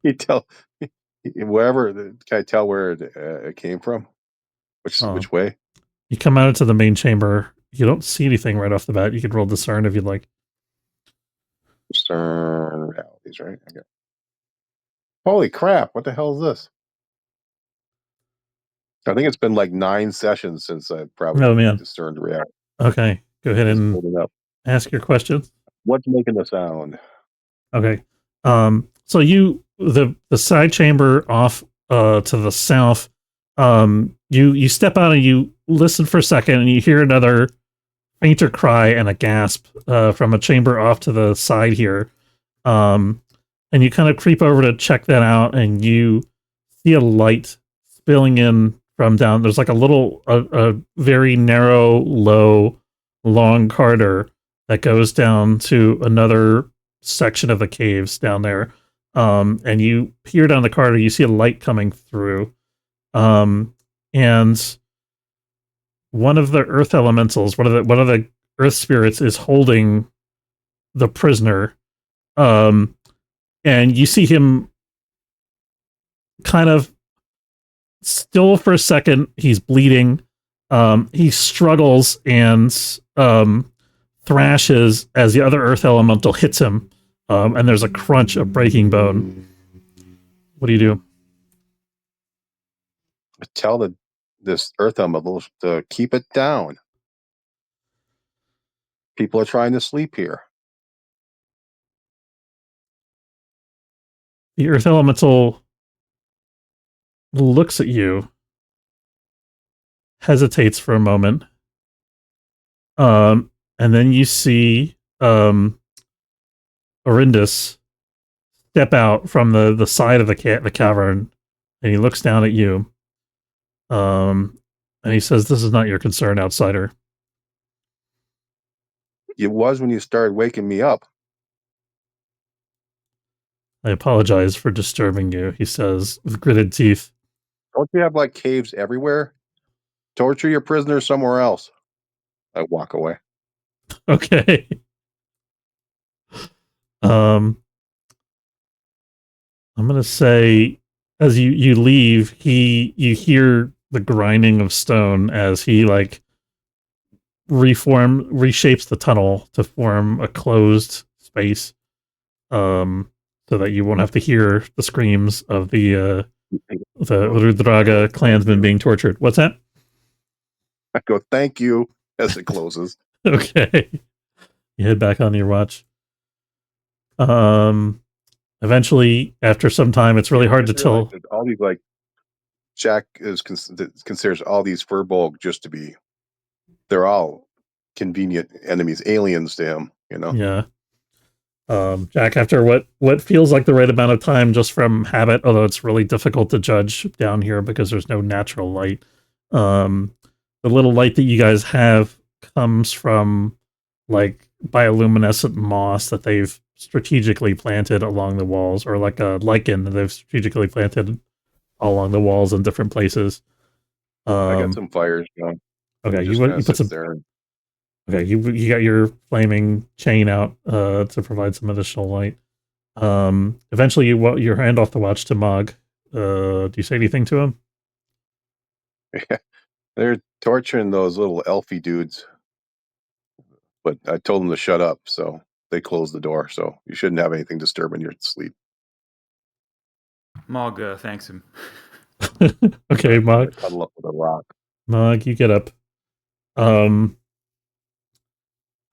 You tell wherever. Can I tell where it came from? Oh. Which way? You come out into the main chamber. You don't see anything right off the bat. You could roll discern if you'd like. Discern realities, right? Okay. Holy crap! What the hell is this? I think it's been like 9 sessions since I probably Oh man. discerned reality. Okay, go ahead Just and holding up. ask your question. What's making the sound? Okay. So the side chamber off to the south, you step out and you listen for a second and you hear another fainter cry and a gasp from a chamber off to the side here. And you kind of creep over to check that out and you see a light spilling in from down. There's like a very narrow, low, long corridor that goes down to another section of the caves down there. And you peer down the corridor, you see a light coming through. And one of the earth elementals, one of the earth spirits is holding the prisoner. And you see him kind of still for a second. He's bleeding. He struggles and thrashes as the other earth elemental hits him. And there's a crunch of breaking bone. What do you do? Tell this earth elemental to keep it down. People are trying to sleep here. The earth elemental looks at you, hesitates for a moment, and then you see Orindus step out from the side of the cavern, and he looks down at you, and he says, "This is not your concern, outsider." It was when you started waking me up. "I apologize for disturbing you," he says with gritted teeth. Don't you have like caves everywhere? Torture your prisoners somewhere else. I walk away. Okay. I'm gonna say as you leave, you hear the grinding of stone as he like reshapes the tunnel to form a closed space, so that you won't have to hear the screams of the Rudraga clansmen being tortured. What's that? I go, thank you, as it closes. Okay. You head back on your watch. Eventually, after some time, it's really hard to tell. All these like Jack considers all these Fir'bolg just to be, they're all convenient enemies, aliens to him, you know. Yeah. Jack, after what feels like the right amount of time just from habit, although it's really difficult to judge down here because there's no natural light. The little light that you guys have comes from like bioluminescent moss that they've strategically planted along the walls, or like a lichen that they've strategically planted along the walls in different places. I got some fires going. Okay, you put some there. Okay, you got your flaming chain out to provide some additional light. Eventually, you hand off the watch to Mog. Do you say anything to him? They're torturing those little elfie dudes, but I told them to shut up, so they closed the door. So you shouldn't have anything disturbing your sleep. Mog thanks him. Okay, Mog. Cuddle up with a rock. Mog, you get up. I'm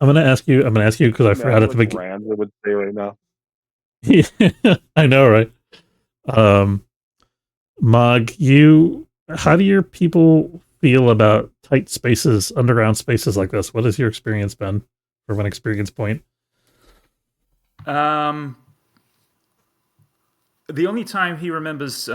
gonna ask you because I forgot at the beginning. Rand would say right now. Yeah, I know, right? Mog, how do your people feel about tight spaces, underground spaces like this? What has your experience been from an experience point? The only time he remembers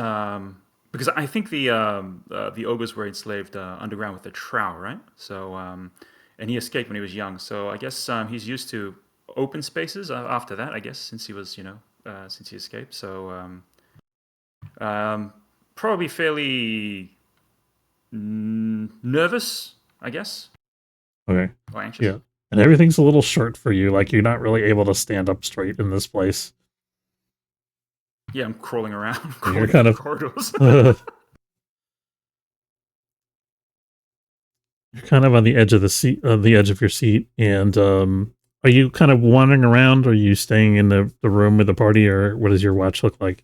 Because I think the ogres were enslaved underground with the trow, right? So and he escaped when he was young. So I guess he's used to open spaces after that. I guess since he was since he escaped. So probably fairly nervous, I guess, Okay. or anxious. Yeah. And everything's a little short for you. Like you're not really able to stand up straight in this place. Yeah, I'm crawling around. You're Crawling kind through of corridors. you're kind of on the edge of the seat, the edge of your seat, and are you kind of wandering around? Or are you staying in the room with the party, or what does your watch look like?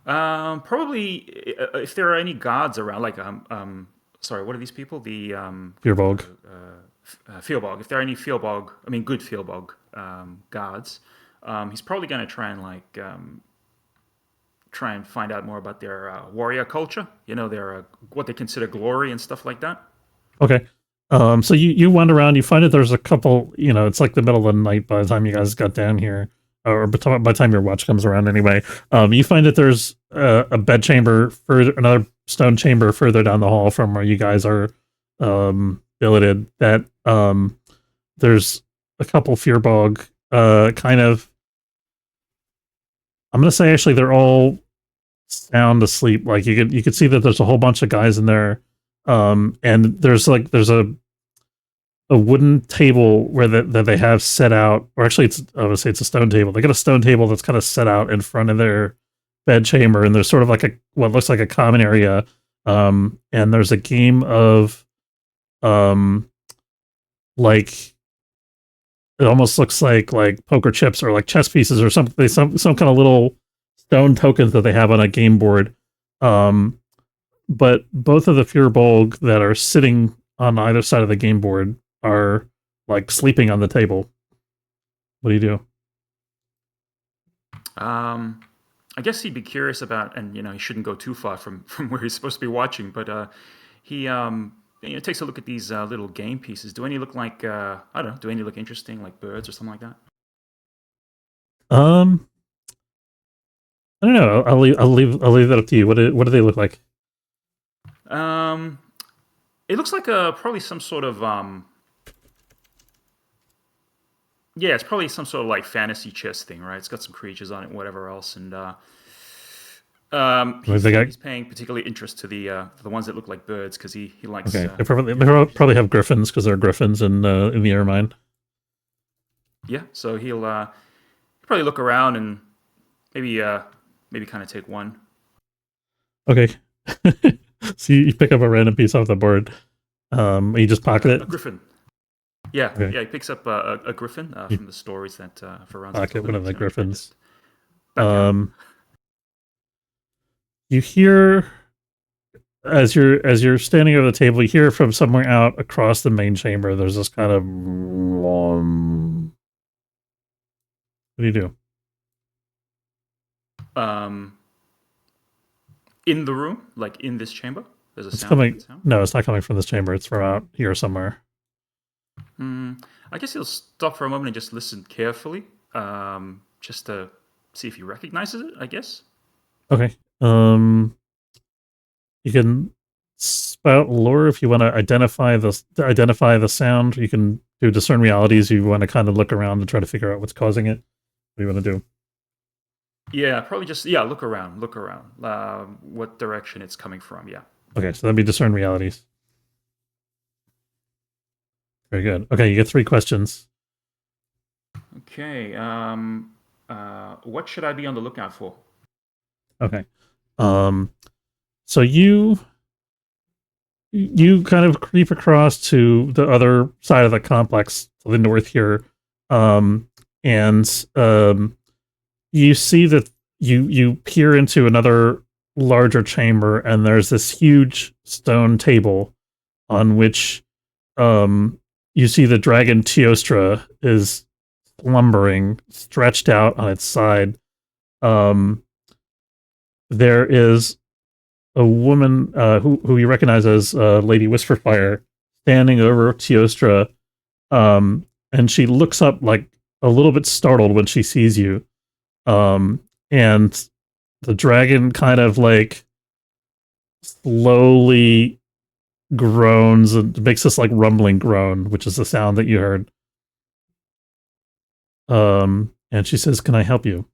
Probably if there are any guards around, like sorry, what are these people? The Fir'bolg. Fir'bolg. If there are any Fir'bolg, I mean good Fir'bolg guards, he's probably going to try and try and find out more about their warrior culture. You know, their what they consider glory and stuff like that. Okay. So you wander around, you find that there's a couple, it's like the middle of the night by the time you guys got down here, or by the time your watch comes around anyway. You find that there's a bed chamber, another stone chamber further down the hall from where you guys are billeted, that there's a couple Fir'bolg kind of, I'm going to say actually they're all sound asleep. Like you could see that there's a whole bunch of guys in there. And there's a wooden table where that they have set out, or actually I would say it's a stone table. They got a stone table that's kind of set out in front of their bed chamber, and there's sort of like what looks like a common area. And there's a game of like it almost looks like poker chips or like chess pieces or something, some kind of little stone tokens that they have on a game board. But both of the Fir'bolg that are sitting on either side of the game board are like sleeping on the table. What do you do? I guess he'd be curious about, and he shouldn't go too far from where he's supposed to be watching. But he takes a look at these little game pieces. Do any look like I don't know? Do any look interesting, like birds or something like that? I don't know. I'll leave that up to you. What do they look like? It looks like probably some sort of yeah, it's probably some sort of like fantasy chess thing, right? It's got some creatures on it, whatever else, and he's paying particular interest to the ones that look like birds because he likes. Okay, they probably have griffins because there are griffins in the Ermine. Yeah, so he'll probably look around and maybe kind of take one. Okay. So you pick up a random piece off the board. You just pocket it. A griffin. Yeah, okay. Yeah. He picks up a griffin from the stories that Ferran's pocket one of the griffins. You You hear as you're standing over the table, you hear from somewhere out across the main chamber. There's this kind of. What do you do? In the room, like in this chamber, there's a It's sound. coming. No, it's not coming from this chamber. It's from out here somewhere. I guess he'll stop for a moment and just listen carefully, just to see if he recognizes it, I guess. Okay. You can spout lore if you want to identify the sound. You can do discern realities. You want to kind of look around and try to figure out what's causing it. What do you want to do? Yeah, probably just look around. What direction it's coming from? Yeah. Okay, so that'd be discern realities. Very good. Okay, you get 3 questions. Okay. What should I be on the lookout for? Okay. So you kind of creep across to the other side of the complex to the north here, and you see that you peer into another larger chamber, and there's this huge stone table on which you see the dragon Teostra is slumbering, stretched out on its side. There is a woman who you recognize as Lady Whisperfire standing over Teostra, and she looks up like a little bit startled when she sees you. And the dragon kind of like slowly groans and makes this like rumbling groan, which is the sound that you heard. And she says, "Can I help you?"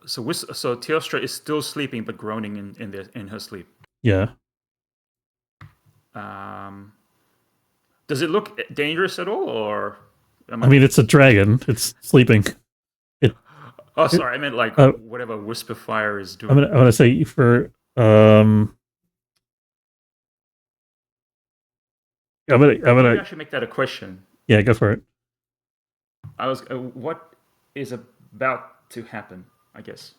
So Teostra is still sleeping but groaning in her sleep. Yeah. Does it look dangerous at all, or? I mean, it's a dragon. It's sleeping. Oh, sorry. I meant like whatever Whisper Fire is doing. I'm gonna say for Maybe I should make that a question. Yeah, go for it. What is about to happen? I guess.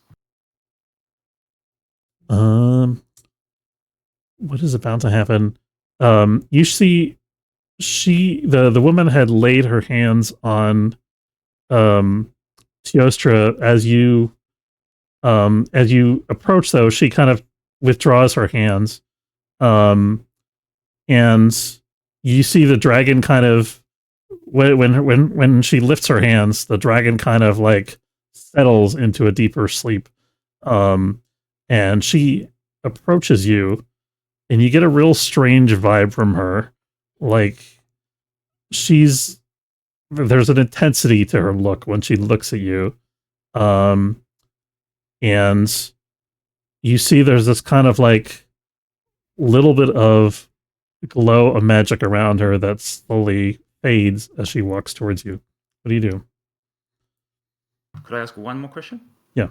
What is about to happen? You see, the woman had laid her hands on Teostra as you approach. Though she kind of withdraws her hands, and you see the dragon kind of when she lifts her hands, the dragon kind of like settles into a deeper sleep. And she approaches you, and you get a real strange vibe from her. Like there's an intensity to her look when she looks at you. And you see there's this kind of like little bit of glow of magic around her that slowly fades as she walks towards you. What do you do? Could I ask one more question? Yeah.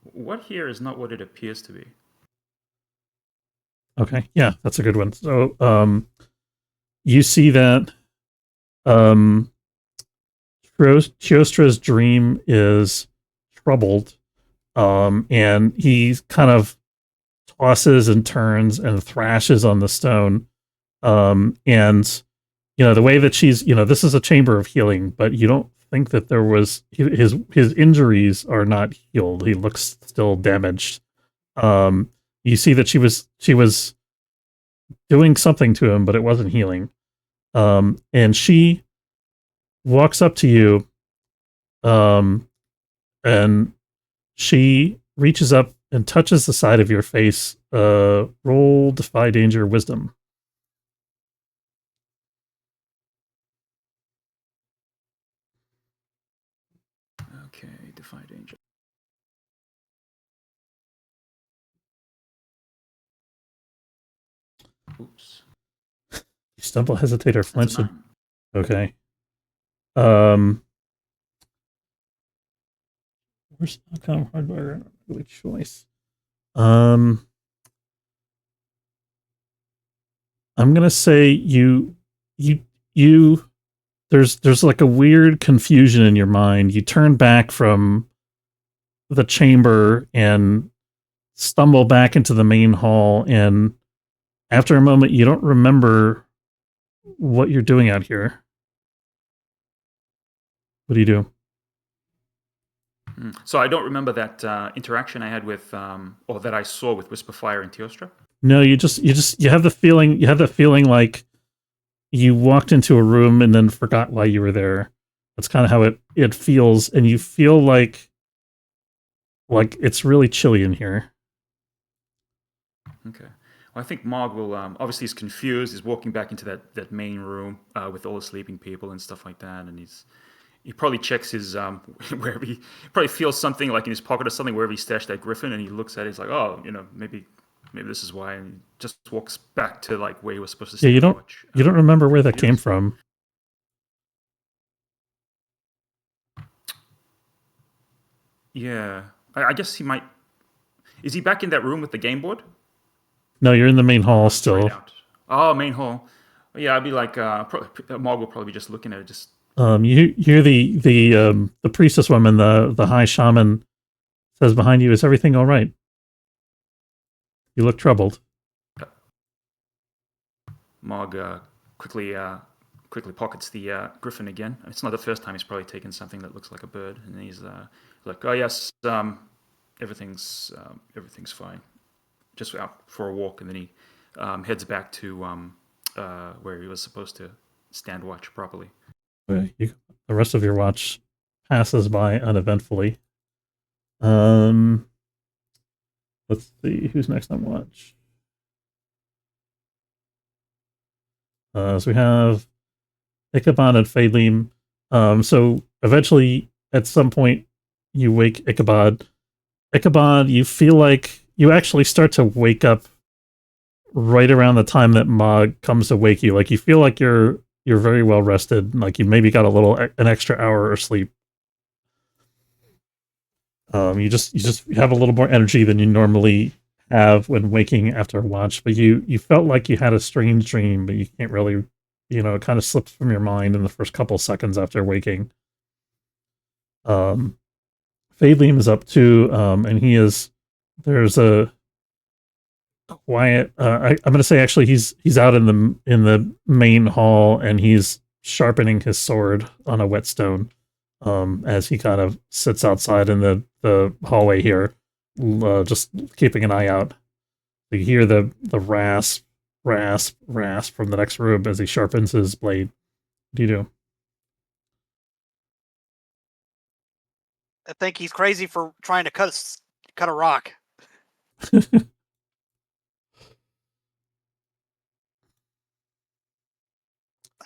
What here is not what it appears to be? Okay, yeah, that's a good one. So, you see that Teostra's dream is troubled, and he kind of tosses and turns and thrashes on the stone. And the way that she's, this is a chamber of healing, but you don't think that there was his injuries are not healed. He looks still damaged. You see that she was doing something to him, but it wasn't healing. And she walks up to you, and she reaches up and touches the side of your face. Roll Defy Danger Wisdom. Okay, Defy Danger. Oops. You stumble, hesitate, or flinch. Okay. Where's outcome hardware? Really choice. I'm gonna say you there's like a weird confusion in your mind. You turn back from the chamber and stumble back into the main hall, and after a moment you don't remember what you're doing out here. What do you do? So I don't remember that interaction I had with or that I saw with Whisperfire and Teostra? No, you have the feeling like you walked into a room and then forgot why you were there. That's kind of how it feels, and you feel like it's really chilly in here. Okay. Well, I think Mog will obviously he's confused. He's walking back into that main room with all the sleeping people and stuff like that, and he probably checks his wherever he probably feels something like in his pocket or something wherever he stashed that griffin, and he looks at it. He's like, oh, maybe this is why, and he just walks back to like where he was supposed to stay. Yeah, you don't remember where that came from. Yeah, I guess he might. Is he back in that room with the game board? No, you're in the main hall still. Oh, main hall. Yeah, I'd be like, Mog will probably be just looking at it. Just you hear the priestess woman, the high shaman, says behind you, "Is everything all right? You look troubled." Mog quickly pockets the griffin again. It's not the first time he's probably taken something that looks like a bird, and he's like, "Oh yes, everything's fine. Just out for a walk," and then he heads back to where he was supposed to stand watch properly. Okay. The rest of your watch passes by uneventfully. Let's see who's next on watch. So we have Ichabod and Phaedlim. So eventually, at some point, you wake Ichabod. Ichabod, you feel like you actually start to wake up right around the time that Mog comes to wake you. Like you feel like you're very well rested. Like you maybe got an extra hour of sleep. You just have a little more energy than you normally have when waking after a watch. But you felt like you had a strange dream, but you can't really, it kind of slips from your mind in the first couple seconds after waking. Phaedlim is up too, and there's a quiet. I'm going to say actually he's out in the main hall, and he's sharpening his sword on a whetstone. As he kind of sits outside in the hallway here, just keeping an eye out. You hear the rasp from the next room as he sharpens his blade. What do you do? I think he's crazy for trying to cut a rock. I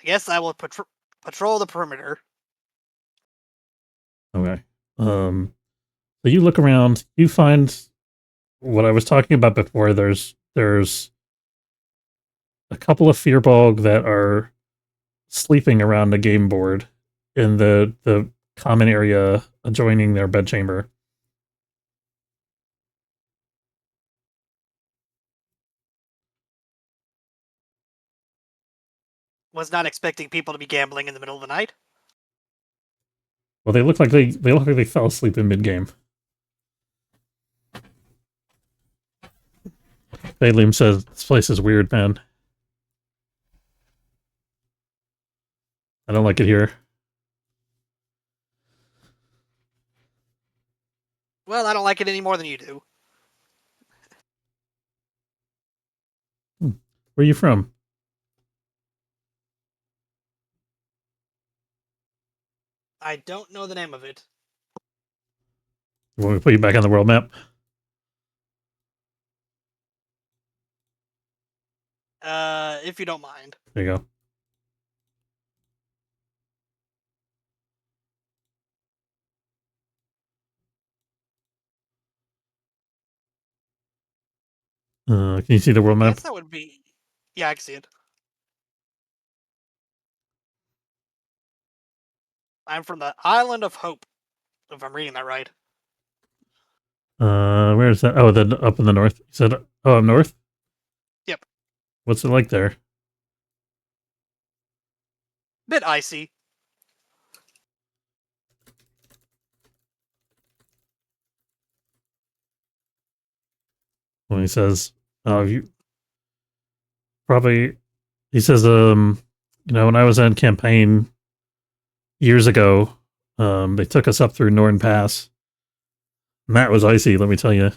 guess I will patrol the perimeter. Okay. So you look around, you find what I was talking about before. There's a couple of Fir'bolg that are sleeping around the game board in the common area adjoining their bedchamber. Was not expecting people to be gambling in the middle of the night. Well, they look like they fell asleep in mid-game. Phaedlim says, "This place is weird, man. I don't like it here." Well, I don't like it any more than you do. Where are you from? I don't know the name of it. You want me to put you back on the world map? If you don't mind. There you go. Can you see the world map? Yes, that would be. Yeah, I can see it. I'm from the Island of Hope, if I'm reading that right. Where is that? Oh, up in the north. You said, oh, up north? Yep. What's it like there? Bit icy. When he says, he says, when I was on campaign years ago, they took us up through Norn Pass. And that was icy, let me tell you.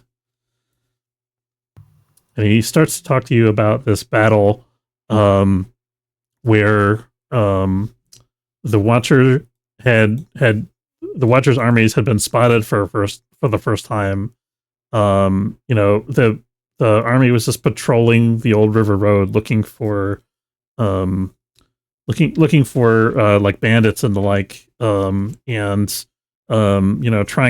And he starts to talk to you about this battle, where the Watcher the Watcher's armies had been spotted for the first time. The army was just patrolling the old river road, looking for like bandits and the like, trying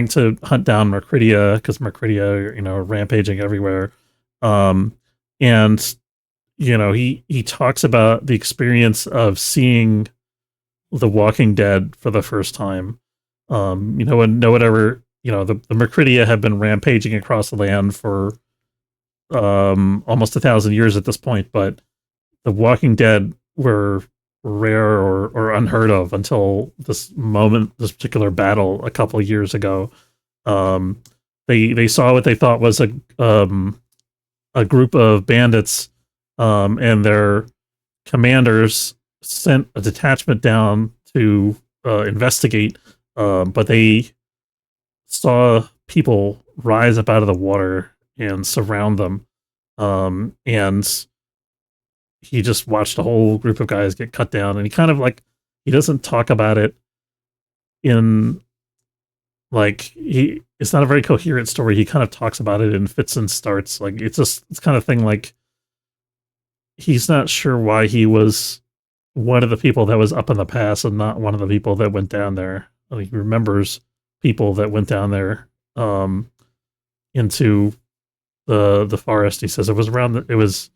to hunt down Myrkridia, because Myrkridia are rampaging everywhere. He talks about the experience of seeing The Walking Dead for the first time. And no one ever, the Myrkridia have been rampaging across the land for almost 1,000 years at this point, but The Walking Dead were rare or unheard of until this particular battle a couple of years ago. They saw what they thought was a group of bandits, and their commanders sent a detachment down to investigate, but they saw people rise up out of the water and surround them, and he just watched a whole group of guys get cut down, and he doesn't talk about it in like it's not a very coherent story. He kind of talks about it in fits and starts. Like it's kind of thing like he's not sure why he was one of the people that was up in the past and not one of the people that went down there. Like, he remembers people that went down there into the forest. He says it was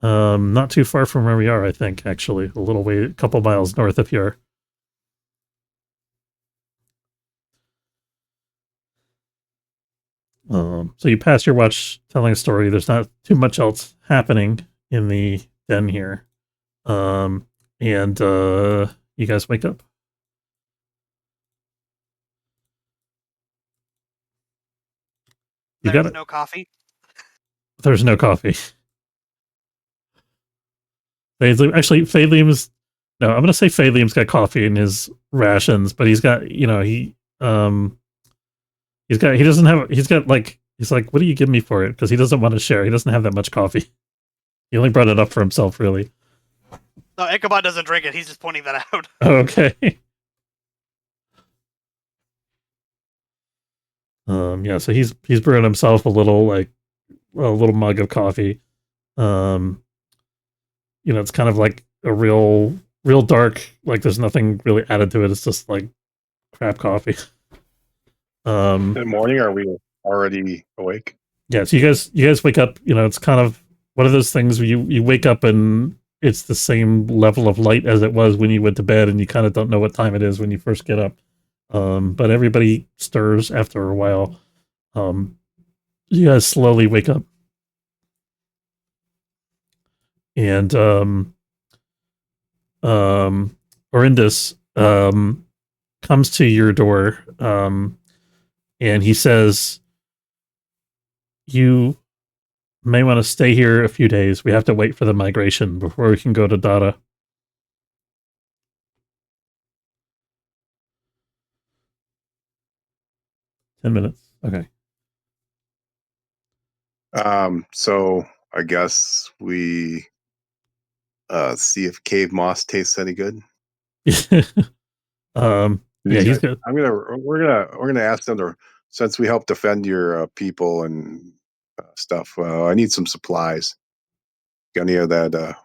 not too far from where we are, I think, actually. A couple miles north of here. So you pass your watch telling a story. There's not too much else happening in the den here. And you guys wake up. You got There's it. no coffee. There's no coffee. Phaelium's no, I'm gonna say Phaelium's got coffee in his rations, but he's got, he he's like, what do you give me for it? Because he doesn't want to share. He doesn't have that much coffee. He only brought it up for himself, really. No, Ichabod doesn't drink it. He's just pointing that out. Okay. Yeah, so he's brewing himself a little mug of coffee. It's kind of like a real dark, like there's nothing really added to it. It's just like crap coffee. In the morning, are we already awake? Yeah, so you guys wake up, it's kind of one of those things where you wake up and it's the same level of light as it was when you went to bed, and you kind of don't know what time it is when you first get up. But everybody stirs after a while. You guys slowly wake up. And Orindus comes to your door, and he says, you may want to stay here a few days. We have to wait for the migration before we can go to Dada. $10. Okay. So I guess we see if cave moss tastes any good. Yeah, he's good. We're gonna ask them to, since we help defend your people and stuff. I need some supplies. Got any of that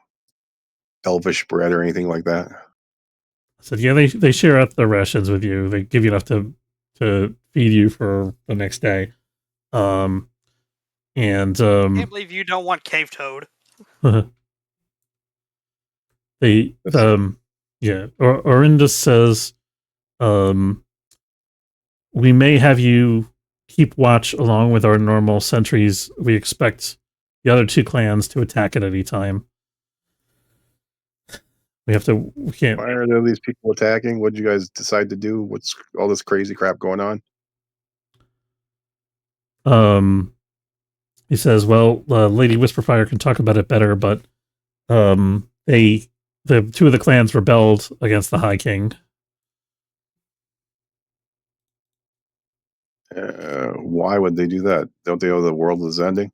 elvish bread or anything like that? I said, yeah, they share out the rations with you. They give you enough to feed you for the next day. Can't believe you don't want cave toad. Orindus says, we may have you keep watch along with our normal sentries. We expect the other two clans to attack at any time. We can't. Why are there these people attacking? What did you guys decide to do? What's all this crazy crap going on? He says, well, Lady Whisperfire can talk about it better, but the two of the clans rebelled against the High King. Why would they do that? Don't they know the world is ending?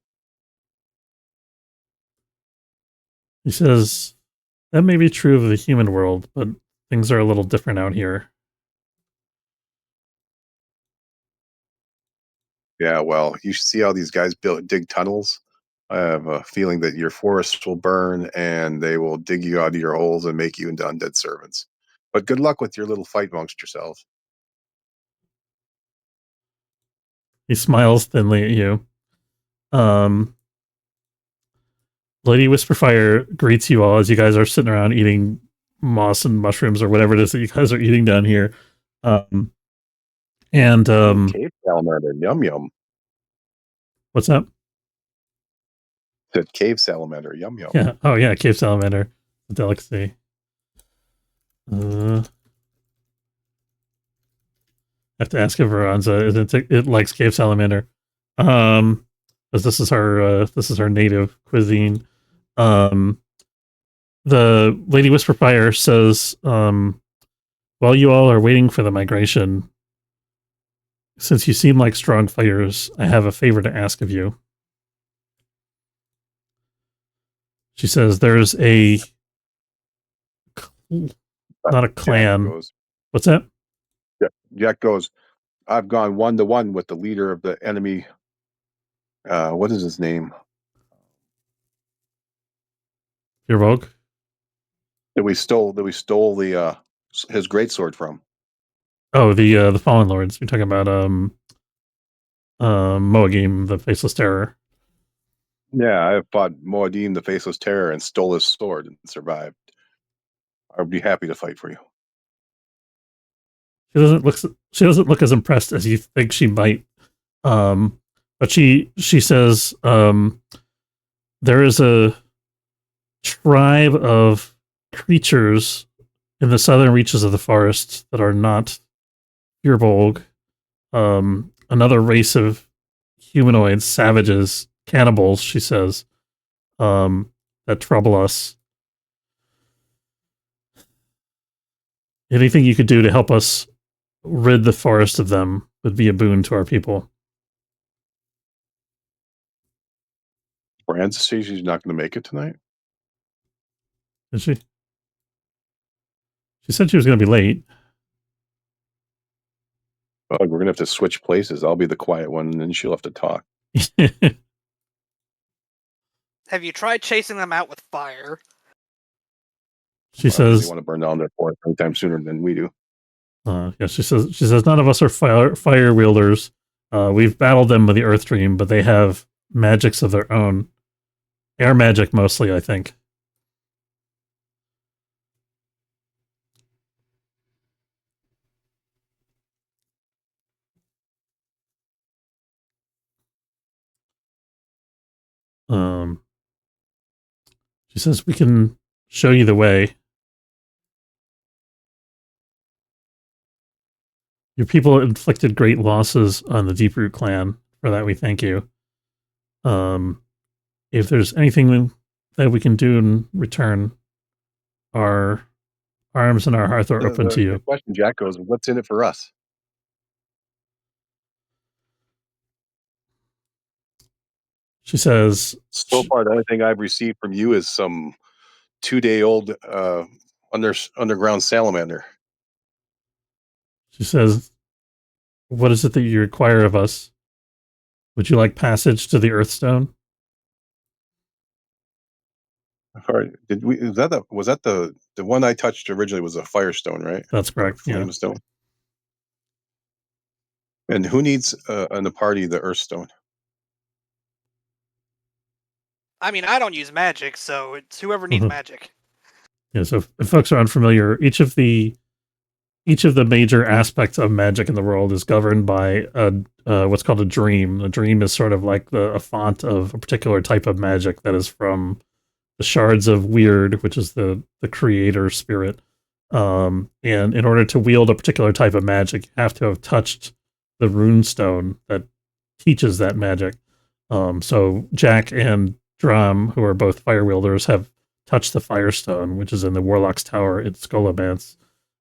He says, that may be true of the human world, but things are a little different out here. Yeah, well, you should see how these guys dig tunnels. I have a feeling that your forests will burn and they will dig you out of your holes and make you into undead servants. But good luck with your little fight amongst yourselves. He smiles thinly at you. Lady Whisperfire greets you all as you guys are sitting around eating moss and mushrooms or whatever it is that you guys are eating down here. Cave salamander, yum yum. What's that? Said cave salamander, yum yum. Yeah. Oh yeah, cave salamander, a delicacy. I have to ask if Veranza it likes cave salamander, because this is her native cuisine. The Lady Whisperfire says, while you all are waiting for the migration, since you seem like strong fighters, I have a favor to ask of you. She says, there's not a clan. Jack goes, What's that? yeah, Jack goes, I've gone 1-to-1 with the leader of the enemy. What is his name? Fir'bolg. That we stole the his greatsword from. Oh, the Fallen Lords. We're talking about Moagim, the Faceless Terror. Yeah, I fought Moadim, the Faceless Terror, and stole his sword and survived. I'd be happy to fight for you. She doesn't look as impressed as you think she might. But she says there is a tribe of creatures in the southern reaches of the forest that are not Fir'bolg. Another race of humanoids, savages, cannibals, she says, that trouble us. Anything you could do to help us rid the forest of them would be a boon to our people. Francis says she's not going to make it tonight. Is she? She said she was going to be late. Oh, we're going to have to switch places. I'll be the quiet one, and then she'll have to talk. Have you tried chasing them out with fire? She says they want to burn down their forest anytime sooner than we do. Yeah, she says none of us are fire wielders. We've battled them with the Earth Dream, but they have magics of their own. Air magic mostly, I think. She says we can show you the way. Your people inflicted great losses on the Deeproot clan. For that, we thank you. If there's anything that we can do in return, our arms and our hearts are open to you. The question, Jack, goes, what's in it for us? She says, so far, the only thing I've received from you is some 2-day-old underground salamander. She says, what is it that you require of us? Would you like passage to the Earthstone? Right. Was that the one I touched originally was a Firestone, right? That's correct. Yeah. Stone. And who needs in the party the Earthstone? I mean, I don't use magic, so it's whoever needs magic. Yeah. So if folks are unfamiliar, each of the major aspects of magic in the world is governed by what's called a dream. A dream is sort of like a font of a particular type of magic that is from the shards of Weird, which is the creator spirit. And in order to wield a particular type of magic, you have to have touched the runestone that teaches that magic. So Jack and Drum, who are both fire wielders, have touched the Firestone, which is in the Warlock's Tower at Skolomance.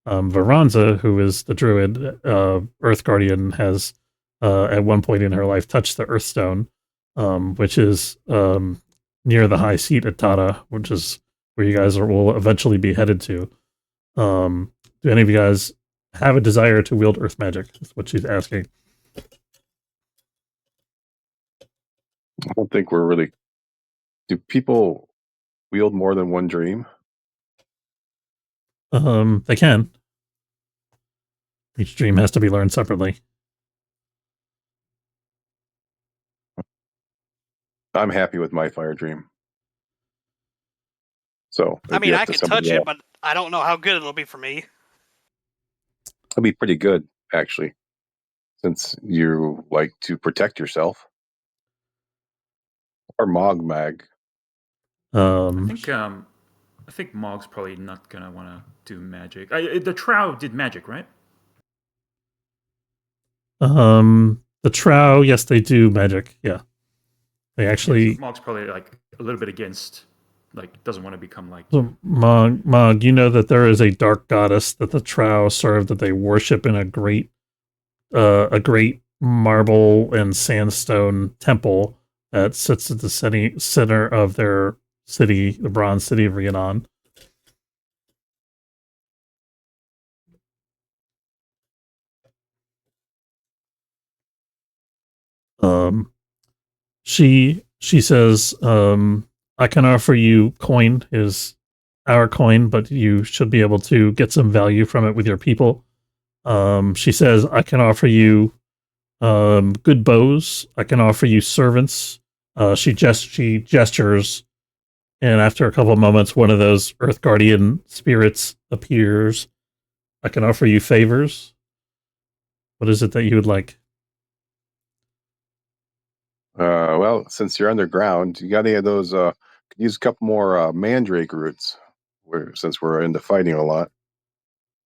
Varanza, who is the druid, Earth Guardian, has at one point in her life touched the Earthstone, which is near the high seat at Tata, which is where you guys will eventually be headed to. Do any of you guys have a desire to wield Earth magic? That's what she's asking. I don't think we're really... Do people wield more than one dream? They can. Each dream has to be learned separately. I'm happy with my fire dream. So I mean, I can touch it, but I don't know how good it'll be for me. It'll be pretty good, actually, since you like to protect yourself. Or Mag. I think Mog's probably not gonna want to do magic. The Trow did magic, right? The Trow, yes, they do magic. Yeah, they actually. Yeah, so Mog's probably like a little bit against, like doesn't want to become like. So Mog, you know that there is a dark goddess that the Trow serve, that they worship in a great marble and sandstone temple that sits at the center of their city, the bronze city of Rhiannon. She says, I can offer you coin, is our coin, but you should be able to get some value from it with your people. She says, I can offer you good bows. I can offer you servants. She gestures, and after a couple of moments, one of those Earth Guardian spirits appears. I can offer you favors. What is it that you would like? Well, since you're underground, you got any of those? Could use a couple more mandrake roots. Since we're into fighting a lot.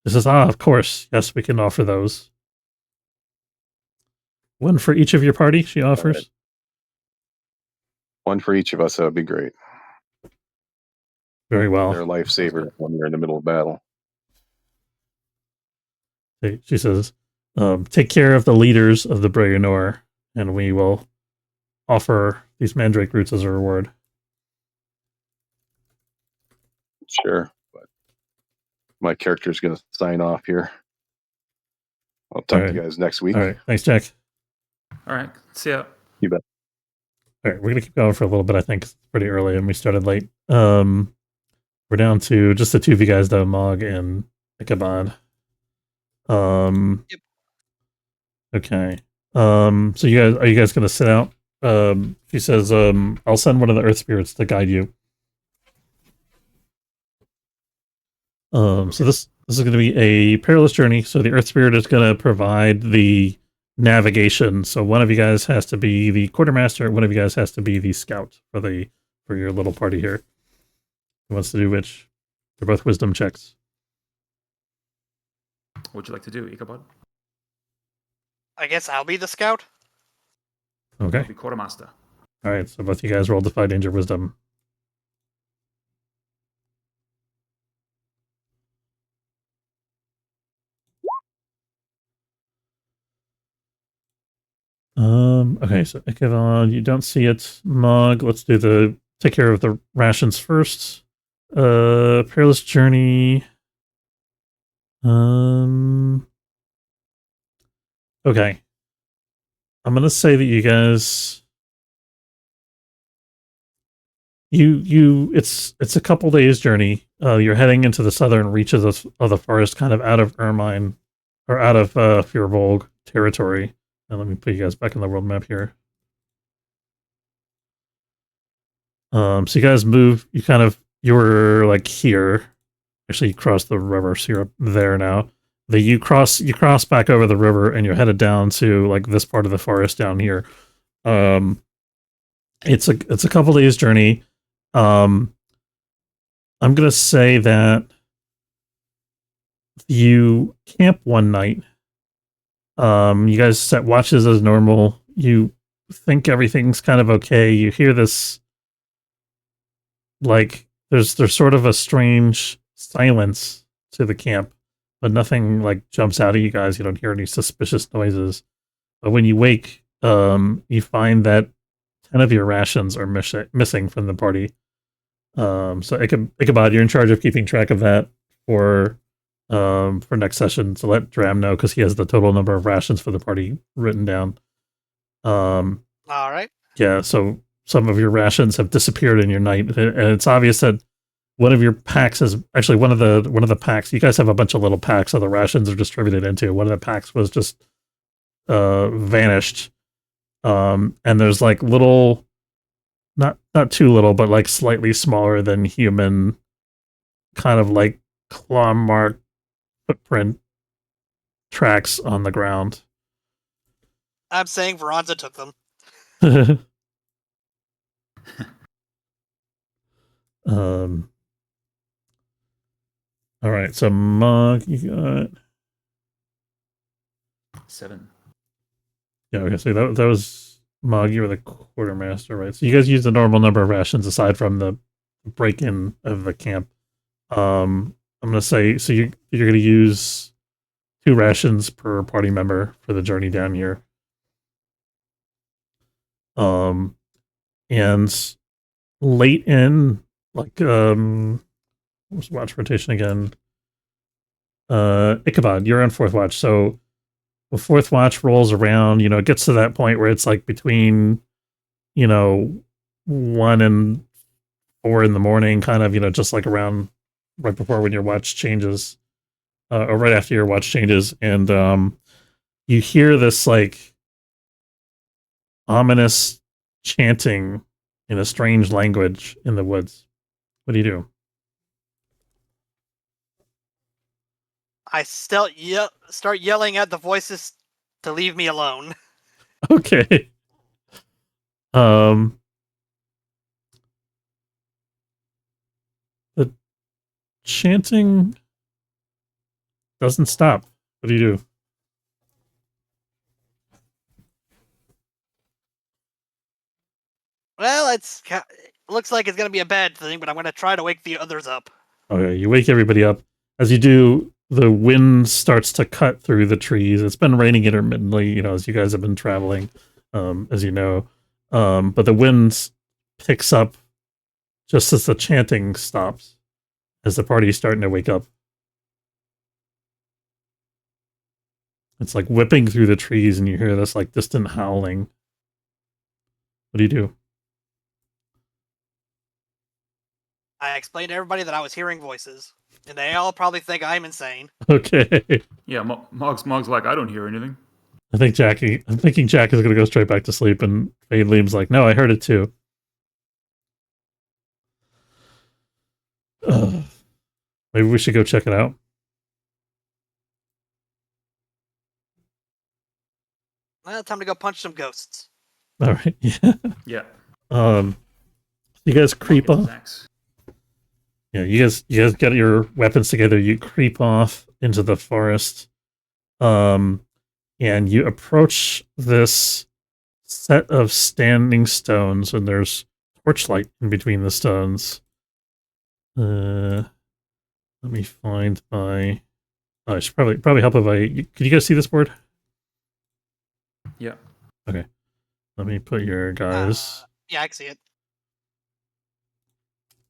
This is of course, yes, we can offer those. One for each of your party. She offers. Right. One for each of us. That would be great. Very well. They're lifesavers when you're in the middle of battle. She says, take care of the leaders of the Bre'Unor, and we will offer these mandrake roots as a reward. Sure, but my character's going to sign off here. I'll talk to you guys next week. All right. Thanks, Jack. All right. See ya. You bet. All right. We're going to keep going for a little bit. I think it's pretty early and we started late. We're down to just the two of you guys, though, Mog and Ichabod. Yep. Okay. So are you guys going to sit out? She says, I'll send one of the earth spirits to guide you. So this is going to be a perilous journey. So the earth spirit is going to provide the navigation. So one of you guys has to be the quartermaster. One of you guys has to be the scout for your little party here. Who wants to do which? They're both wisdom checks. What would you like to do, Ichabod? I guess I'll be the scout. Okay. I'll be quartermaster. All right. So both you guys roll Defy Danger Wisdom. Okay, so Ichabod, you don't see it. Mog, let's take care of the rations first. Perilous journey. Okay. I'm gonna say that you guys it's a couple days journey. You're heading into the southern reaches of the forest, kind of out of Ermine or out of Fir'bolg territory. And let me put you guys back on the world map here. So you guys move. You were like here. Actually, you crossed the river, so you're up there now. You cross back over the river, and you're headed down to like this part of the forest down here. It's a couple days journey. I'm gonna say that you camp one night. You guys set watches as normal. You think everything's kind of okay. You hear this, like, there's sort of a strange silence to the camp, but nothing like jumps out at you guys. You don't hear any suspicious noises. But when you wake, you find that 10 of your rations are missing from the party. So Ichabod, you're in charge of keeping track of that for next session. So let Dram know, because he has the total number of rations for the party written down. All right. Yeah, so some of your rations have disappeared in your night, and it's obvious that one of your packs is actually one of the packs. You guys have a bunch of little packs that the rations are distributed into. One of the packs was just vanished. And there's like little, not too little, but like slightly smaller than human, kind of like claw mark footprint tracks on the ground. I'm saying Veranza took them. All right, so Mog, you got 7. Yeah, okay, so that was Mog, you were the quartermaster, right? So you guys use the normal number of rations aside from the break-in of the camp. I'm gonna say, so you're gonna use 2 rations per party member for the journey down here. And late in, like, what's watch rotation again? Ichabod, you're on 4th watch, so the fourth watch rolls around. It gets to that point where it's like between 1 and 4 in the morning, kind of, just like around right before when your watch changes, or right after your watch changes, and you hear this like ominous chanting in a strange language in the woods. What do you do? I still start yelling at the voices to leave me alone. Okay. The chanting doesn't stop. What do you do? Well, it looks like it's going to be a bad thing, but I'm going to try to wake the others up. Okay, you wake everybody up. As you do, the wind starts to cut through the trees. It's been raining intermittently, as you guys have been traveling, as you know. But the wind picks up just as the chanting stops, as the party is starting to wake up. It's like whipping through the trees, and you hear this like distant howling. What do you do? I explained to everybody that I was hearing voices, and they all probably think I'm insane. Okay. Yeah, Mog's like, I don't hear anything. I'm thinking Jack is going to go straight back to sleep, and Fade Liam's like, no, I heard it too. Maybe we should go check it out. Well, time to go punch some ghosts. All right. Yeah. Yeah. You guys creep off. Axe. Yeah, you guys get your weapons together. You creep off into the forest, and you approach this set of standing stones, and there's torchlight in between the stones. Let me find my. I should probably help if I. Could you guys see this board? Yeah. Okay. Let me put your guys. Yeah, I can see it.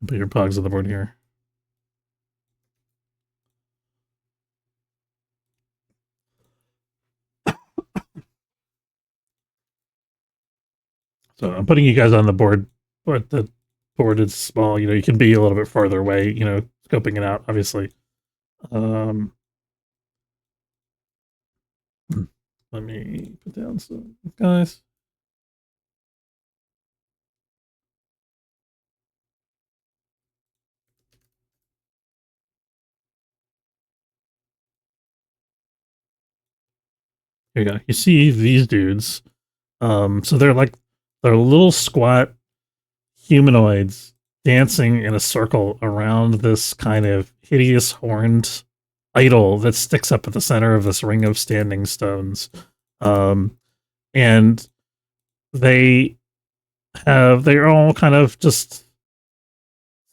Put your pogs on the board here. So I'm putting you guys on the board, but the board is small. You can be a little bit farther away, scoping it out, obviously. Let me put down some guys. Here you go. You see these dudes. So they're little squat humanoids dancing in a circle around this kind of hideous horned idol that sticks up at the center of this ring of standing stones. And they're all kind of just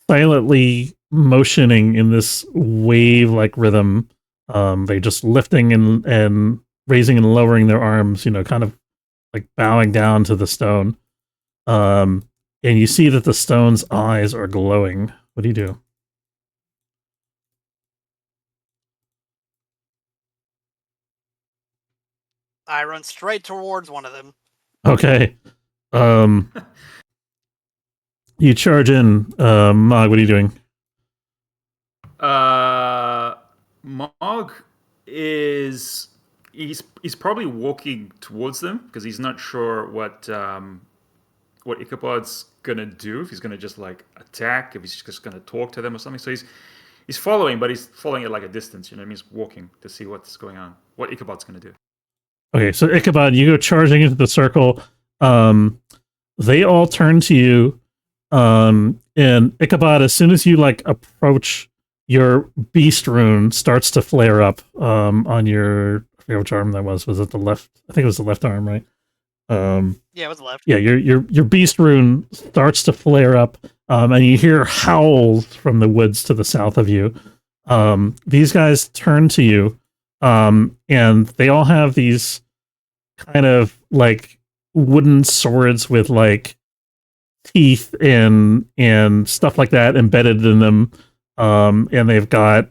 silently motioning in this wave-like rhythm. They just lifting and raising and lowering their arms, kind of like bowing down to the stone. And you see that the stone's eyes are glowing. What do you do? I run straight towards one of them. Okay. You charge in. Mog, what are you doing? Mog is he's probably walking towards them because he's not sure what Ichabod's gonna do. If he's gonna just like attack, if he's just gonna talk to them or something. So he's following, but he's following at like a distance. You know what I mean? He's walking to see what's going on, what Ichabod's gonna do. Okay, so Ichabod, you go charging into the circle. They all turn to you. And Ichabod, as soon as you like approach, your beast rune starts to flare up on your, I forget which arm that was. Was it the left? I think it was the left arm, right? Yeah, it was left. Yeah, your beast rune starts to flare up, and you hear howls from the woods to the south of you. These guys turn to you, and they all have these kind of like wooden swords with like teeth and stuff like that embedded in them, and they've got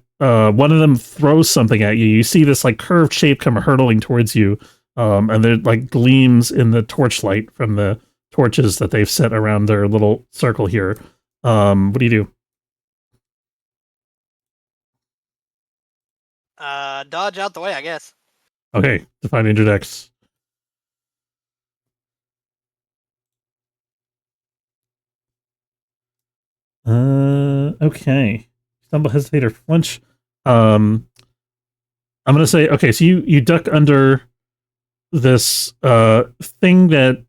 one of them throws something at you. You see this like curved shape come hurtling towards you, and there like gleams in the torchlight from the torches that they've set around their little circle here. What do you do? Dodge out the way, I guess. Okay, define interdex. Okay. Stumble, hesitate, or flinch. I'm gonna say okay. So you duck under this thing that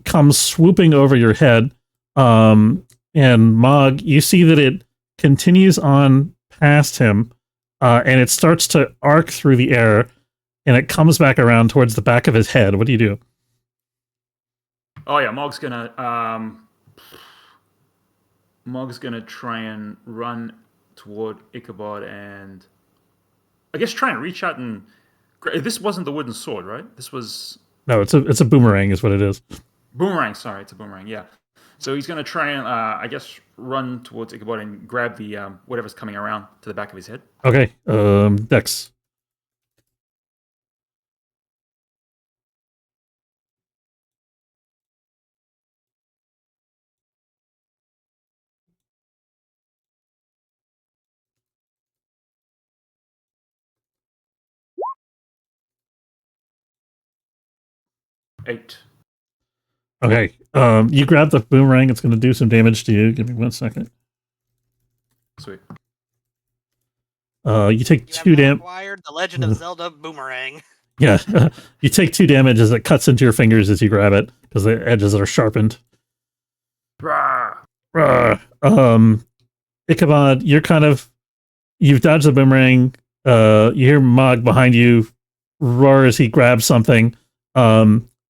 comes swooping over your head. And Mog, you see that it continues on past him, and it starts to arc through the air, and it comes back around towards the back of his head. What do you do? Oh yeah, Mog's gonna try and run toward Ichabod and I guess try and reach out and. This wasn't the wooden sword, right? This was. No, it's a boomerang, is what it is. Boomerang, sorry, it's a boomerang. Yeah. So he's gonna try and I guess run towards Ichabod and grab the whatever's coming around to the back of his head. Okay. Dex. Eight. Okay. You grab the boomerang. It's going to do some damage to you. Give me 1 second. Sweet. You take You have 2 damage. acquired the Legend of Zelda boomerang. Yeah, you take 2 damage as it cuts into your fingers as you grab it because the edges are sharpened. Rah! Ichabod, you've dodged the boomerang. You hear Mog behind you roar as he grabs something.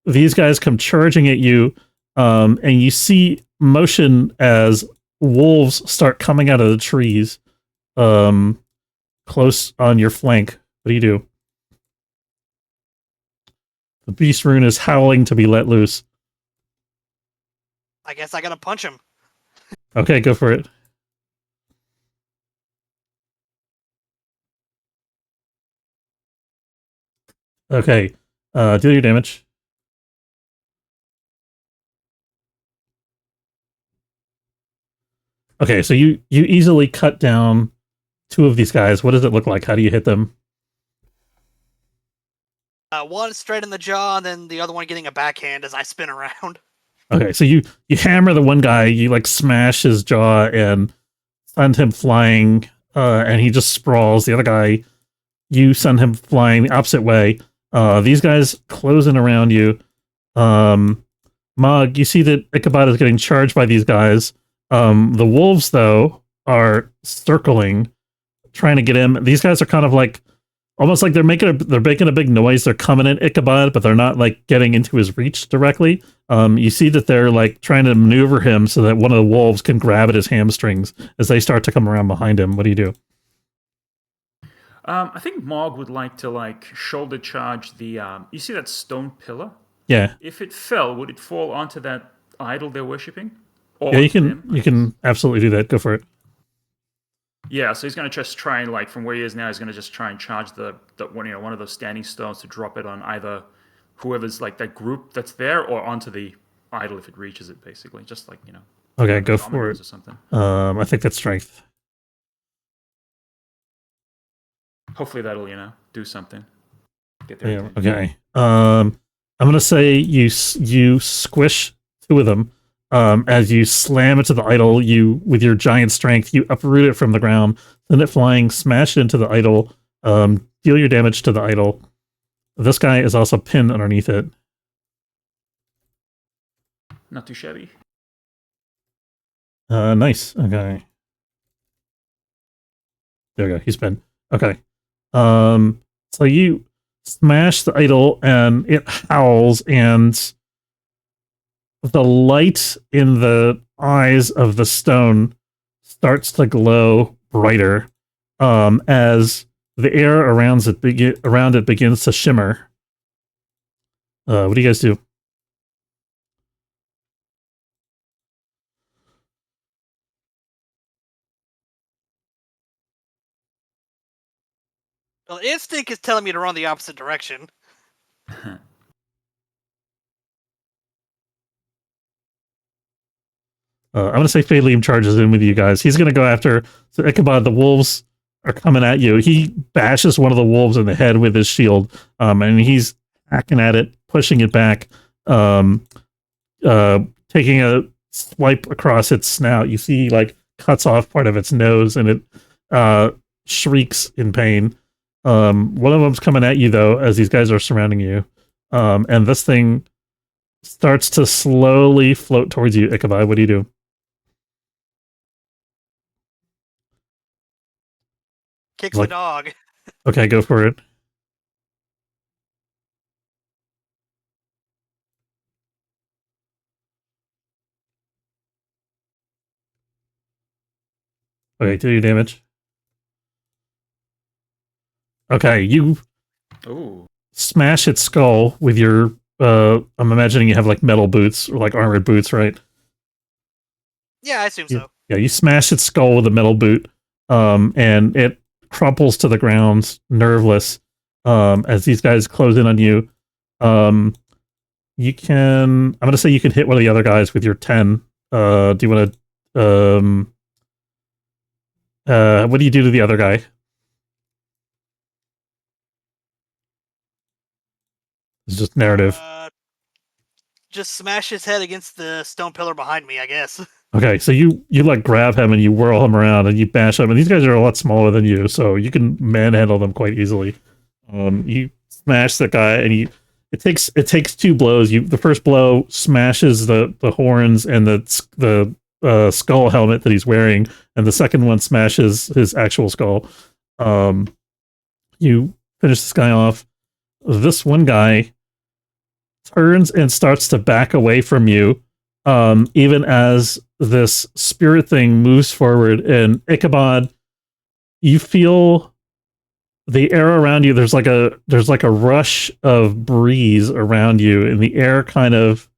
These guys come charging at you, and you see motion as wolves start coming out of the trees, close on your flank. What do you do? The beast rune is howling to be let loose. I guess I gotta punch him. Okay, go for it. Okay, deal your damage. Okay, so you easily cut down 2 of these guys. What does it look like? How do you hit them? One straight in the jaw, and then the other one getting a backhand as I spin around. Okay, so you hammer the one guy, you like smash his jaw and send him flying, and he just sprawls. The other guy, you send him flying the opposite way. These guys close in around you. Mog, you see that Ichabod is getting charged by these guys. The wolves, though, are circling, trying to get him. These guys are kind of like, almost like they're making a big noise. They're coming at Ichabod, but they're not like getting into his reach directly. You see that they're like trying to maneuver him so that one of the wolves can grab at his hamstrings as they start to come around behind him. What do you do? I think Mog would like to like shoulder charge the. You see that stone pillar? Yeah, If it fell, would it fall onto that idol they're worshipping? Or yeah, you onto can them, I you guess? can absolutely do that. Go for it. Yeah, so he's gonna just try and like from where he is now, he's gonna just try and charge the one of those standing stones to drop it on either whoever's like that group that's there or onto the idol if it reaches it, basically. Just like Okay, go dominoes for or it. something. I think that's strength. Hopefully that'll do something. Get their Yeah. attention. Okay. I'm gonna say you squish 2 of them. As you slam it to the idol, you with your giant strength, you uproot it from the ground, send it flying, smash it into the idol. Deal your damage to the idol. This guy is also pinned underneath it. Not too shabby. Nice. Okay. There we go. He's pinned. Okay. So you smash the idol and it howls, and the light in the eyes of the stone starts to glow brighter, as the air around it begins to shimmer. What do you guys do? Well, instinct is telling me to run the opposite direction. I'm going to say Phaelium charges in with you guys. He's going to go after so Ichabod. The wolves are coming at you. He bashes one of the wolves in the head with his shield, and he's hacking at it, pushing it back, taking a swipe across its snout. You see, like, cuts off part of its nose, and it shrieks in pain. One of them's coming at you, though, as these guys are surrounding you, and this thing starts to slowly float towards you. Ichabod, what do you do? Kicks Like- the dog. Okay, go for it. Okay, do your damage. Okay, you Ooh. smash its skull with your I'm imagining you have like metal boots or like armored boots, right? Yeah, I assume so. Yeah, you smash its skull with a metal boot, and it crumples to the ground, nerveless, as these guys close in on you. You can, I'm going to say you can hit one of the other guys with your 10. Do you want to, what do you do to the other guy? It's just narrative. Just smash his head against the stone pillar behind me, I guess. Okay, so you like grab him and you whirl him around and you bash him, and these guys are a lot smaller than you, so you can manhandle them quite easily. You smash that guy, and it takes two blows. The first blow smashes the horns and the skull helmet that he's wearing, and the second one smashes his actual skull. You finish this guy off. This one guy turns and starts to back away from you, even as this spirit thing moves forward. And Ichabod, you feel the air around you. There's like a rush of breeze around you, and the air kind of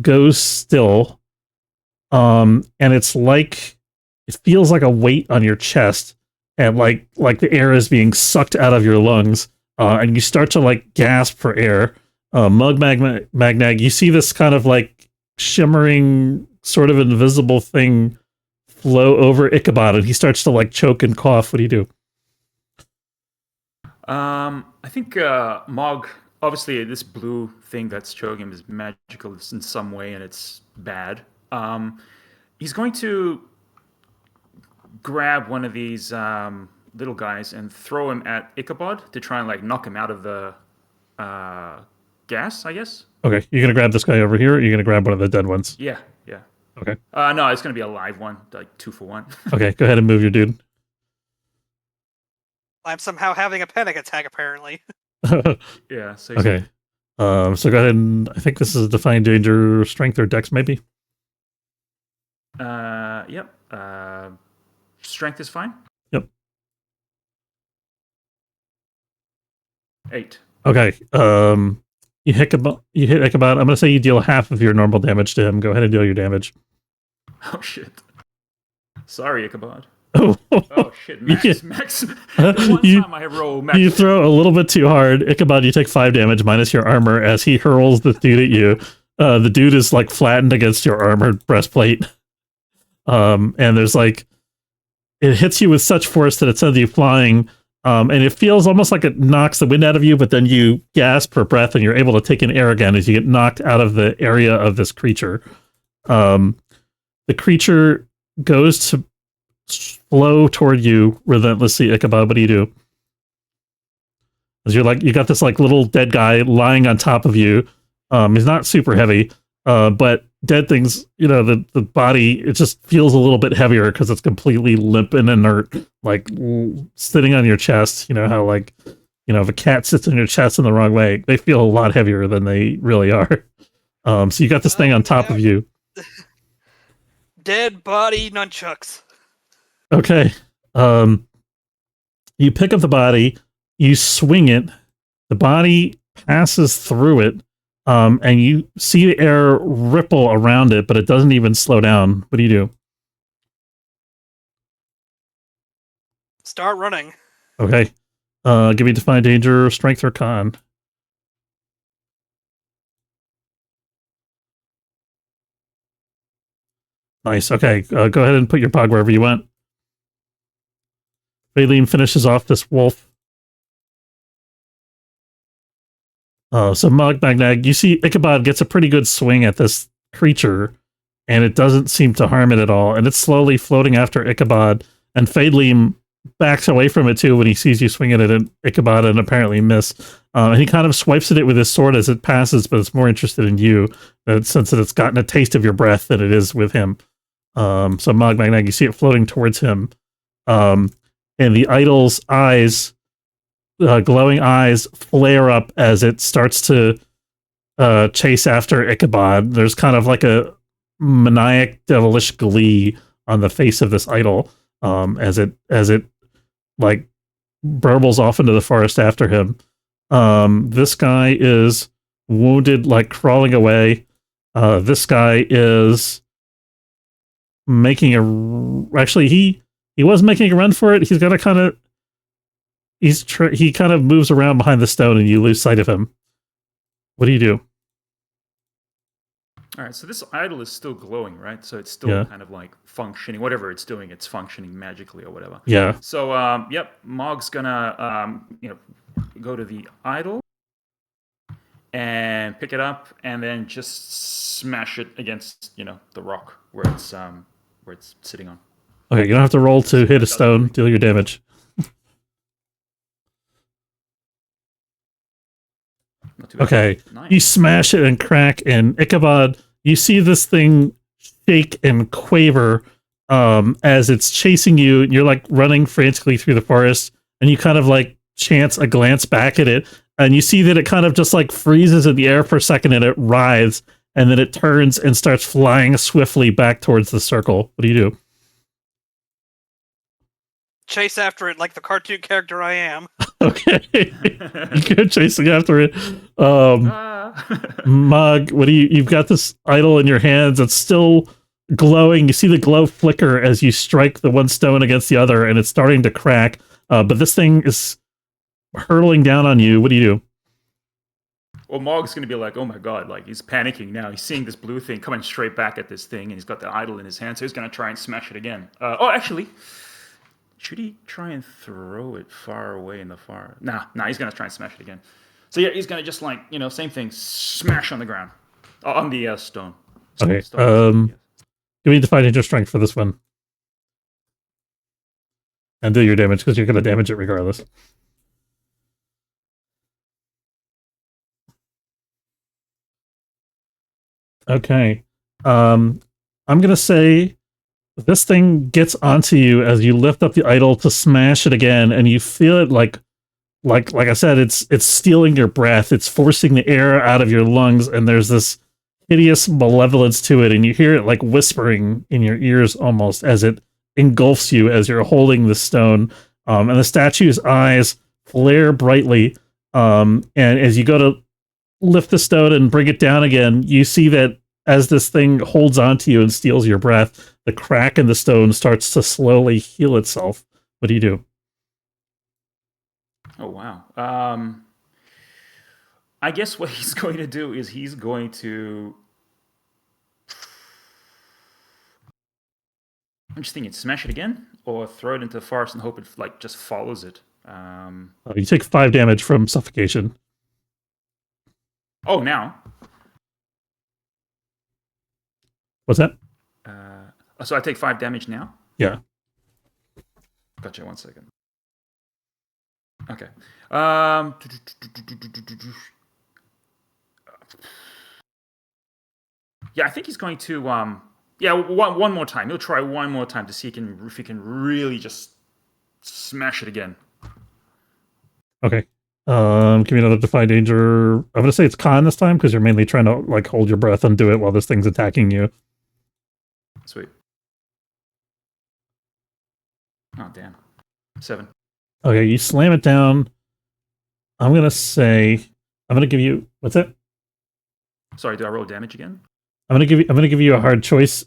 goes still. And it's like, it feels like a weight on your chest, and like the air is being sucked out of your lungs, and you start to like gasp for air. Magnag, you see this kind of like shimmering, sort of invisible thing flow over Ichabod, and he starts to like choke and cough. What do you do? I think Mog, obviously this blue thing that's choking him is magical in some way, and it's bad. He's going to grab one of these little guys and throw him at Ichabod to try and like knock him out of the gas, I guess. Okay, you're gonna grab this guy over here, or you're gonna grab one of the dead ones? Yeah. Okay. No, it's gonna be a live one, like 2 for 1. Okay, go ahead and move your dude. I'm somehow having a panic attack, apparently. Yeah. So Okay. So go ahead and I think this is a define danger, strength or dex, maybe. Yep. Strength is fine. Yep. 8. Okay. You hit Ichabod. I'm gonna say you deal half of your normal damage to him. Go ahead and deal your damage. Oh shit. Sorry, Ichabod. Oh, Oh shit, Max. Yeah. Max. The one You- time I roll Max. You throw a little bit too hard. Ichabod, you take 5 damage minus your armor as he hurls the dude at you. The dude is like flattened against your armored breastplate. And there's like, it hits you with such force that it sends you flying. And it feels almost like it knocks the wind out of you, but then you gasp for breath and you're able to take in air again as you get knocked out of the area of this creature. The creature goes to flow toward you relentlessly. Ichabod, what do you do? As you're like, you got this like little dead guy lying on top of you. He's not super heavy, but dead things, the body, it just feels a little bit heavier because it's completely limp and inert, like sitting on your chest. You know how like, if a cat sits on your chest in the wrong way, they feel a lot heavier than they really are. So you got this thing on top of you. Dead body nunchucks. Okay. You pick up the body, you swing it, the body passes through it, and you see the air ripple around it, but it doesn't even slow down. What do you do? Start running. Okay. Give me define danger, strength or con. Nice. Okay, go ahead and put your pog wherever you want. Baleen finishes off this wolf. So Magnag, you see Ichabod gets a pretty good swing at this creature, and it doesn't seem to harm it at all. And it's slowly floating after Ichabod, and Fadeleem backs away from it too when he sees you swing at it and Ichabod and apparently miss. And he kind of swipes at it with his sword as it passes, but it's more interested in you, since it's gotten a taste of your breath than it is with him. So Magnag, you see it floating towards him. And the idol's eyes, glowing eyes, flare up as it starts to chase after Ichabod. There's kind of like a maniac, devilish glee on the face of this idol, as it like burbles off into the forest after him. This guy is wounded, like crawling away. This guy is making actually he was making a run for it. He's got to kind of he kind of moves around behind the stone and you lose sight of him. What do you do? All right, so this idol is still glowing, right? So it's still kind of like functioning. Whatever it's doing, it's functioning magically or whatever. Yeah. So, yep, Mog's gonna, go to the idol and pick it up and then just smash it against, the rock where it's sitting on. Okay, you don't have to roll to hit a stone. Deal your damage. Not too bad. Okay, Nice. you smash it and crack, and Ichabod, you see this thing shake and quaver as it's chasing you, and you're like running frantically through the forest, and you kind of like chance a glance back at it, and you see that it kind of just like freezes in the air for a second, and it writhes, and then it turns and starts flying swiftly back towards the circle. What do you do? Chase after it like the cartoon character I am. Okay, you're chasing after it. Mug, what do you've got this idol in your hands. It's still glowing. You see the glow flicker as you strike the one stone against the other, and it's starting to crack. But this thing is hurtling down on you. What do you do? Well, Mog's going to be like, oh my god, like he's panicking now. He's seeing this blue thing coming straight back at this thing, and he's got the idol in his hand, so he's going to try and smash it again. Actually, should he try and throw it far away in the far? Nah, he's going to try and smash it again. So yeah, he's going to just like, same thing, smash on the ground. On the stone. Okay, Stone. give me define danger strength for this one. And do your damage, because you're going to damage it regardless. Okay. I'm going to say this thing gets onto you as you lift up the idol to smash it again, and you feel it like I said, it's stealing your breath. It's forcing the air out of your lungs, and there's this hideous malevolence to it, and you hear it like whispering in your ears almost as it engulfs you as you're holding the stone. And the statue's eyes flare brightly. And as you go to lift the stone and bring it down again, you see that as this thing holds onto you and steals your breath, the crack in the stone starts to slowly heal itself. What do you do? Oh, wow. I guess what he's going to do is he's going to... I'm just thinking, smash it again? Or throw it into the forest and hope it like just follows it? You take 5 damage from suffocation. Oh, now? What's that? So I take 5 damage now? Yeah. Gotcha, 1 second. Okay. Yeah, I think he's going to one more time. He'll try one more time to see if he can really just smash it again. Okay. Give me another define danger. I'm gonna say it's con this time because you're mainly trying to like hold your breath and do it while this thing's attacking you. Sweet. Oh damn. 7. Okay, you slam it down. I'm gonna give you what's that? Sorry, do I roll damage again? I'm gonna give you a hard choice.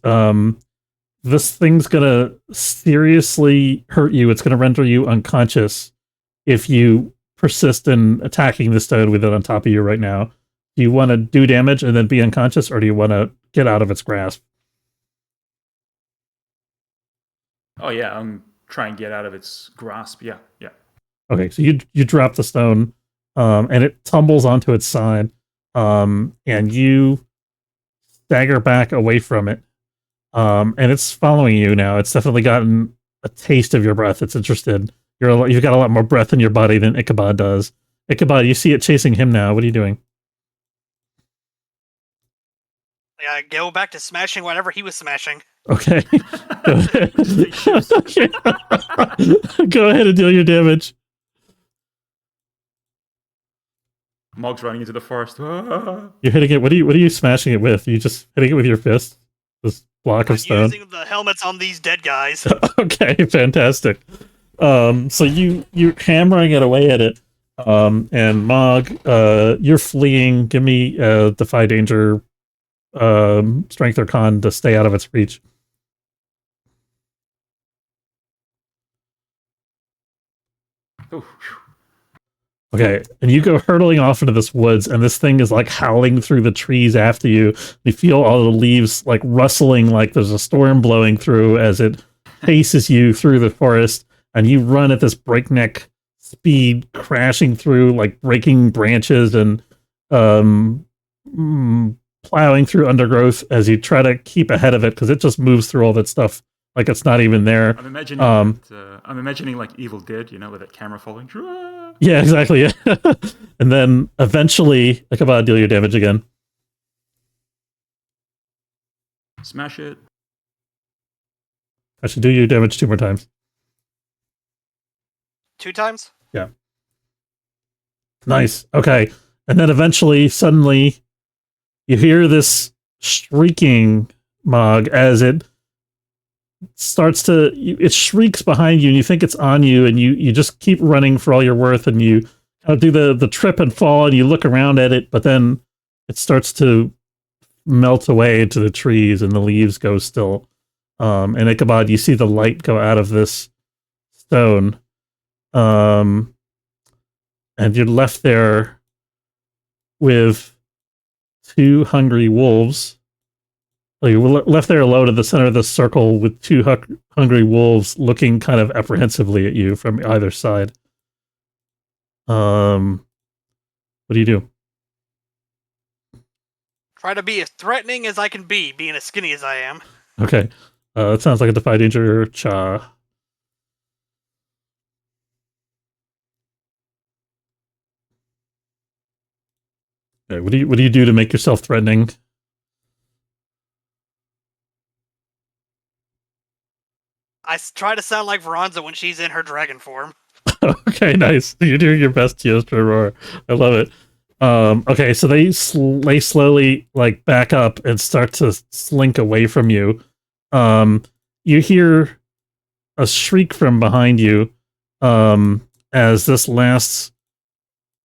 This thing's gonna seriously hurt you. It's gonna render you unconscious. if you persist in attacking the stone with it on top of you right now. Do you want to do damage and then be unconscious, or do you want to get out of its grasp? Oh yeah, I'm trying to get out of its grasp. Yeah, yeah. Okay, so you drop the stone, and it tumbles onto its side, and you stagger back away from it, and it's following you now. It's definitely gotten a taste of your breath. It's interested. You've got a lot more breath in your body than Ichabod does. Ichabod, you see it chasing him now. What are you doing? Yeah, go back to smashing whatever he was smashing. Okay. Go ahead. Go ahead and deal your damage. Mog's running into the forest. Ah. You're hitting it. What are you smashing it with? Are you just hitting it with your fist? This block of stone. Using the helmets on these dead guys. Okay, fantastic. So you're hammering it away at it. And Mog, you're fleeing. Give me defy danger, strength or con to stay out of its reach. Ooh. Okay, and you go hurtling off into this woods, and this thing is like howling through the trees after you. You feel all the leaves like rustling, like there's a storm blowing through as it chases you through the forest, and you run at this breakneck speed, crashing through, like breaking branches and plowing through undergrowth as you try to keep ahead of it because it just moves through all that stuff like it's not even there. I'm imagining like Evil Dead, with that camera following. Yeah, exactly. Yeah. And then eventually, Ichabod, deal your damage again. Smash it. I should do your damage 2 more times. 2 times? Yeah. Nice. Okay. And then eventually, suddenly, you hear this shrieking, Mog, as it starts to, it shrieks behind you, and you think it's on you, and you just keep running for all your worth, and you kind of do the trip and fall, and you look around at it, but then it starts to melt away into the trees, and the leaves go still. And Ichabod, you see the light go out of this stone, and you're left there with 2 hungry wolves. Like, you're left there alone in the center of the circle with 2 hungry wolves looking kind of apprehensively at you from either side. What do you do? Try to be as threatening as I can be, being as skinny as I am. Okay. That sounds like a defy danger cha. Okay, what do you do to make yourself threatening? I try to sound like Veranza when she's in her dragon form. Okay, nice. You're doing your best, Geostra. I love it. Okay, so they slowly like back up and start to slink away from you. You hear a shriek from behind you as this last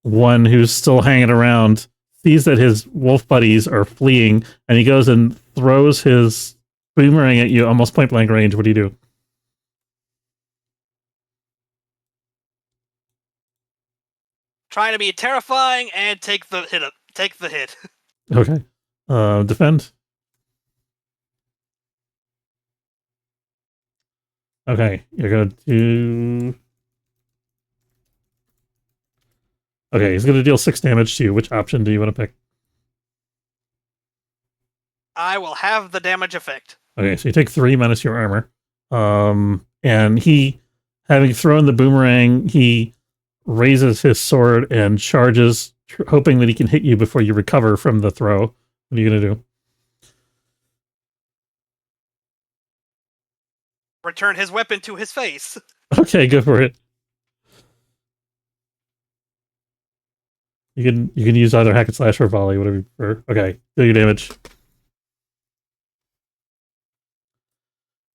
one who's still hanging around sees that his wolf buddies are fleeing, and he goes and throws his boomerang at you almost point blank range. What do you do? Trying to be terrifying and take the hit. Okay. Defend. Okay, you're gonna do. Okay, he's gonna deal 6 damage to you. Which option do you want to pick? I will have the damage effect. Okay, so you take 3 minus your armor. And he, having thrown the boomerang, he raises his sword and charges, hoping that he can hit you before you recover from the throw. What are you gonna do? Return his weapon to his face. Okay, go for it. You can use either hack and slash or volley, whatever you prefer. Okay, deal your damage.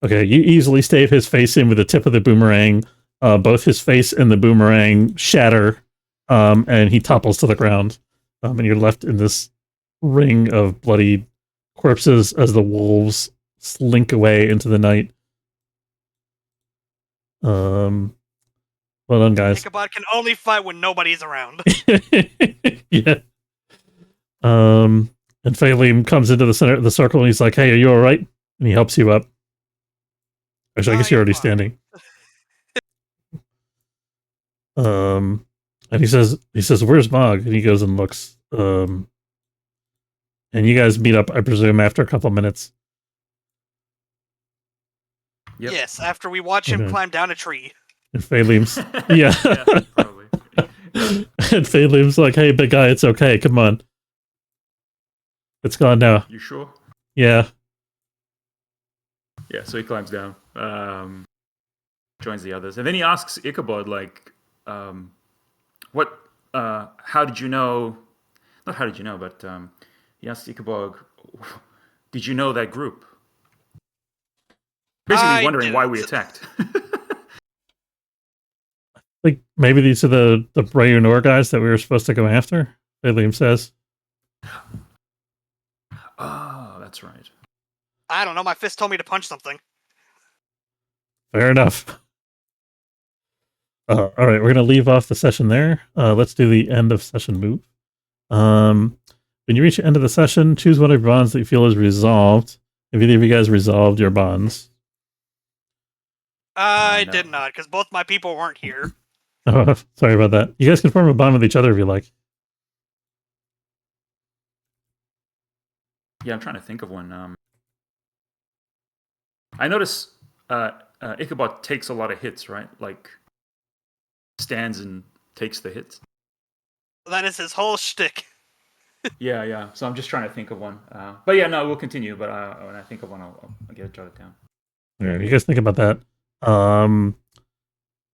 Okay, you easily stave his face in with the tip of the boomerang. Both his face and the boomerang shatter, and he topples to the ground. And you're left in this ring of bloody corpses as the wolves slink away into the night. What Well done, guys. Ichabod can only fight when nobody's around. Yeah. And Phalim comes into the center of the circle and he's like, "Hey, are you all right?" And he helps you up. Actually, I guess you're already standing. And he says, "Where's Mog?" And he goes and looks. And you guys meet up, I presume, after a couple minutes. Yep. Yes, after we watch him Okay. climb down a tree. And Phalim's, yeah. Probably. And Phalim's like, "Hey, big guy, it's okay. Come on. It's gone now." You sure? Yeah. Yeah, so he climbs down, joins the others, and then he asks Ichabod, like, "What? How did you know? Not how did you know, but he asks Ichabod, did you know that group?" Basically, I wondering why we didn't. attacked. Like, maybe these are the Bre'Unor guys that we were supposed to go after, Phalim says. Oh, that's right. I don't know, my fist told me to punch something. Fair enough. All right, we're going to leave off the session there. Let's do the end of session move. When you reach the end of the session, choose one of your bonds that you feel is resolved. Have either of you guys resolved your bonds? I no. did not, because both my people weren't here. Oh, sorry about that. You guys can form a bond with each other if you like. Yeah, I'm trying to think of one. I notice Ichabod takes a lot of hits, right? Like, stands and takes the hits. That is his whole shtick. Yeah. So I'm just trying to think of one. But yeah, no, we'll continue. But when I think of one, I'll get it jotted down. All right, you guys think about that.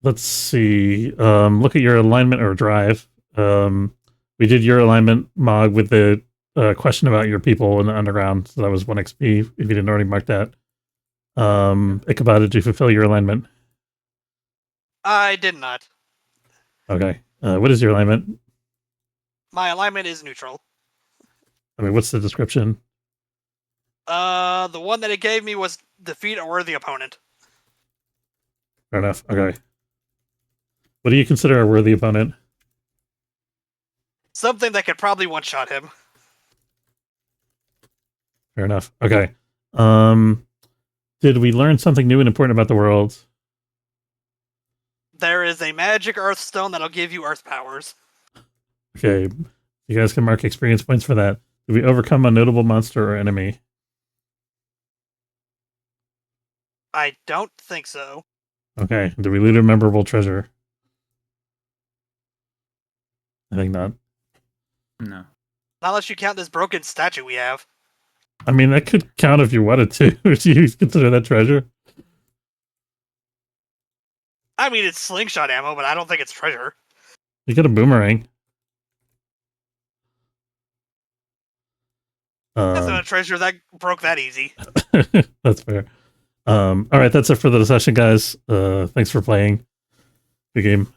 Let's see. Look at your alignment or drive. We did your alignment, Mog, with the question about your people in the underground. So that was 1 XP, if you didn't already mark that. Ichabod, did you fulfill your alignment? I did not. Okay. What is your alignment? My alignment is neutral. I mean, what's the description? The one that it gave me was defeat a worthy opponent. Fair enough. Okay. What do you consider a worthy opponent? Something that could probably one-shot him. Fair enough. Okay. Did we learn something new and important about the world? There is a magic earth stone that'll give you earth powers. Okay. You guys can mark experience points for that. Did we overcome a notable monster or enemy? I don't think so. Okay. Did we loot a memorable treasure? I think not. No. Not unless you count this broken statue we have. I mean, that could count if you wanted to. Do you consider that treasure? I mean, it's slingshot ammo, but I don't think it's treasure. You got a boomerang. That's not a treasure that broke that easy. That's fair. All right, that's it for the session, guys. Thanks for playing the game.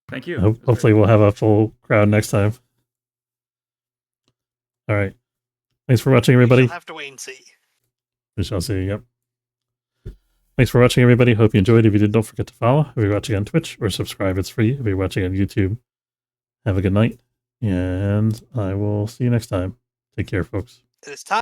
Thank you. Hopefully we'll have a full crowd next time. All right. Thanks for watching, everybody. We'll have to wait and see. We shall see. Yep. Thanks for watching, everybody. Hope you enjoyed. If you did, don't forget to follow. If you're watching on Twitch or subscribe, it's free. If you're watching on YouTube, have a good night. And I will see you next time. Take care, folks. It is time.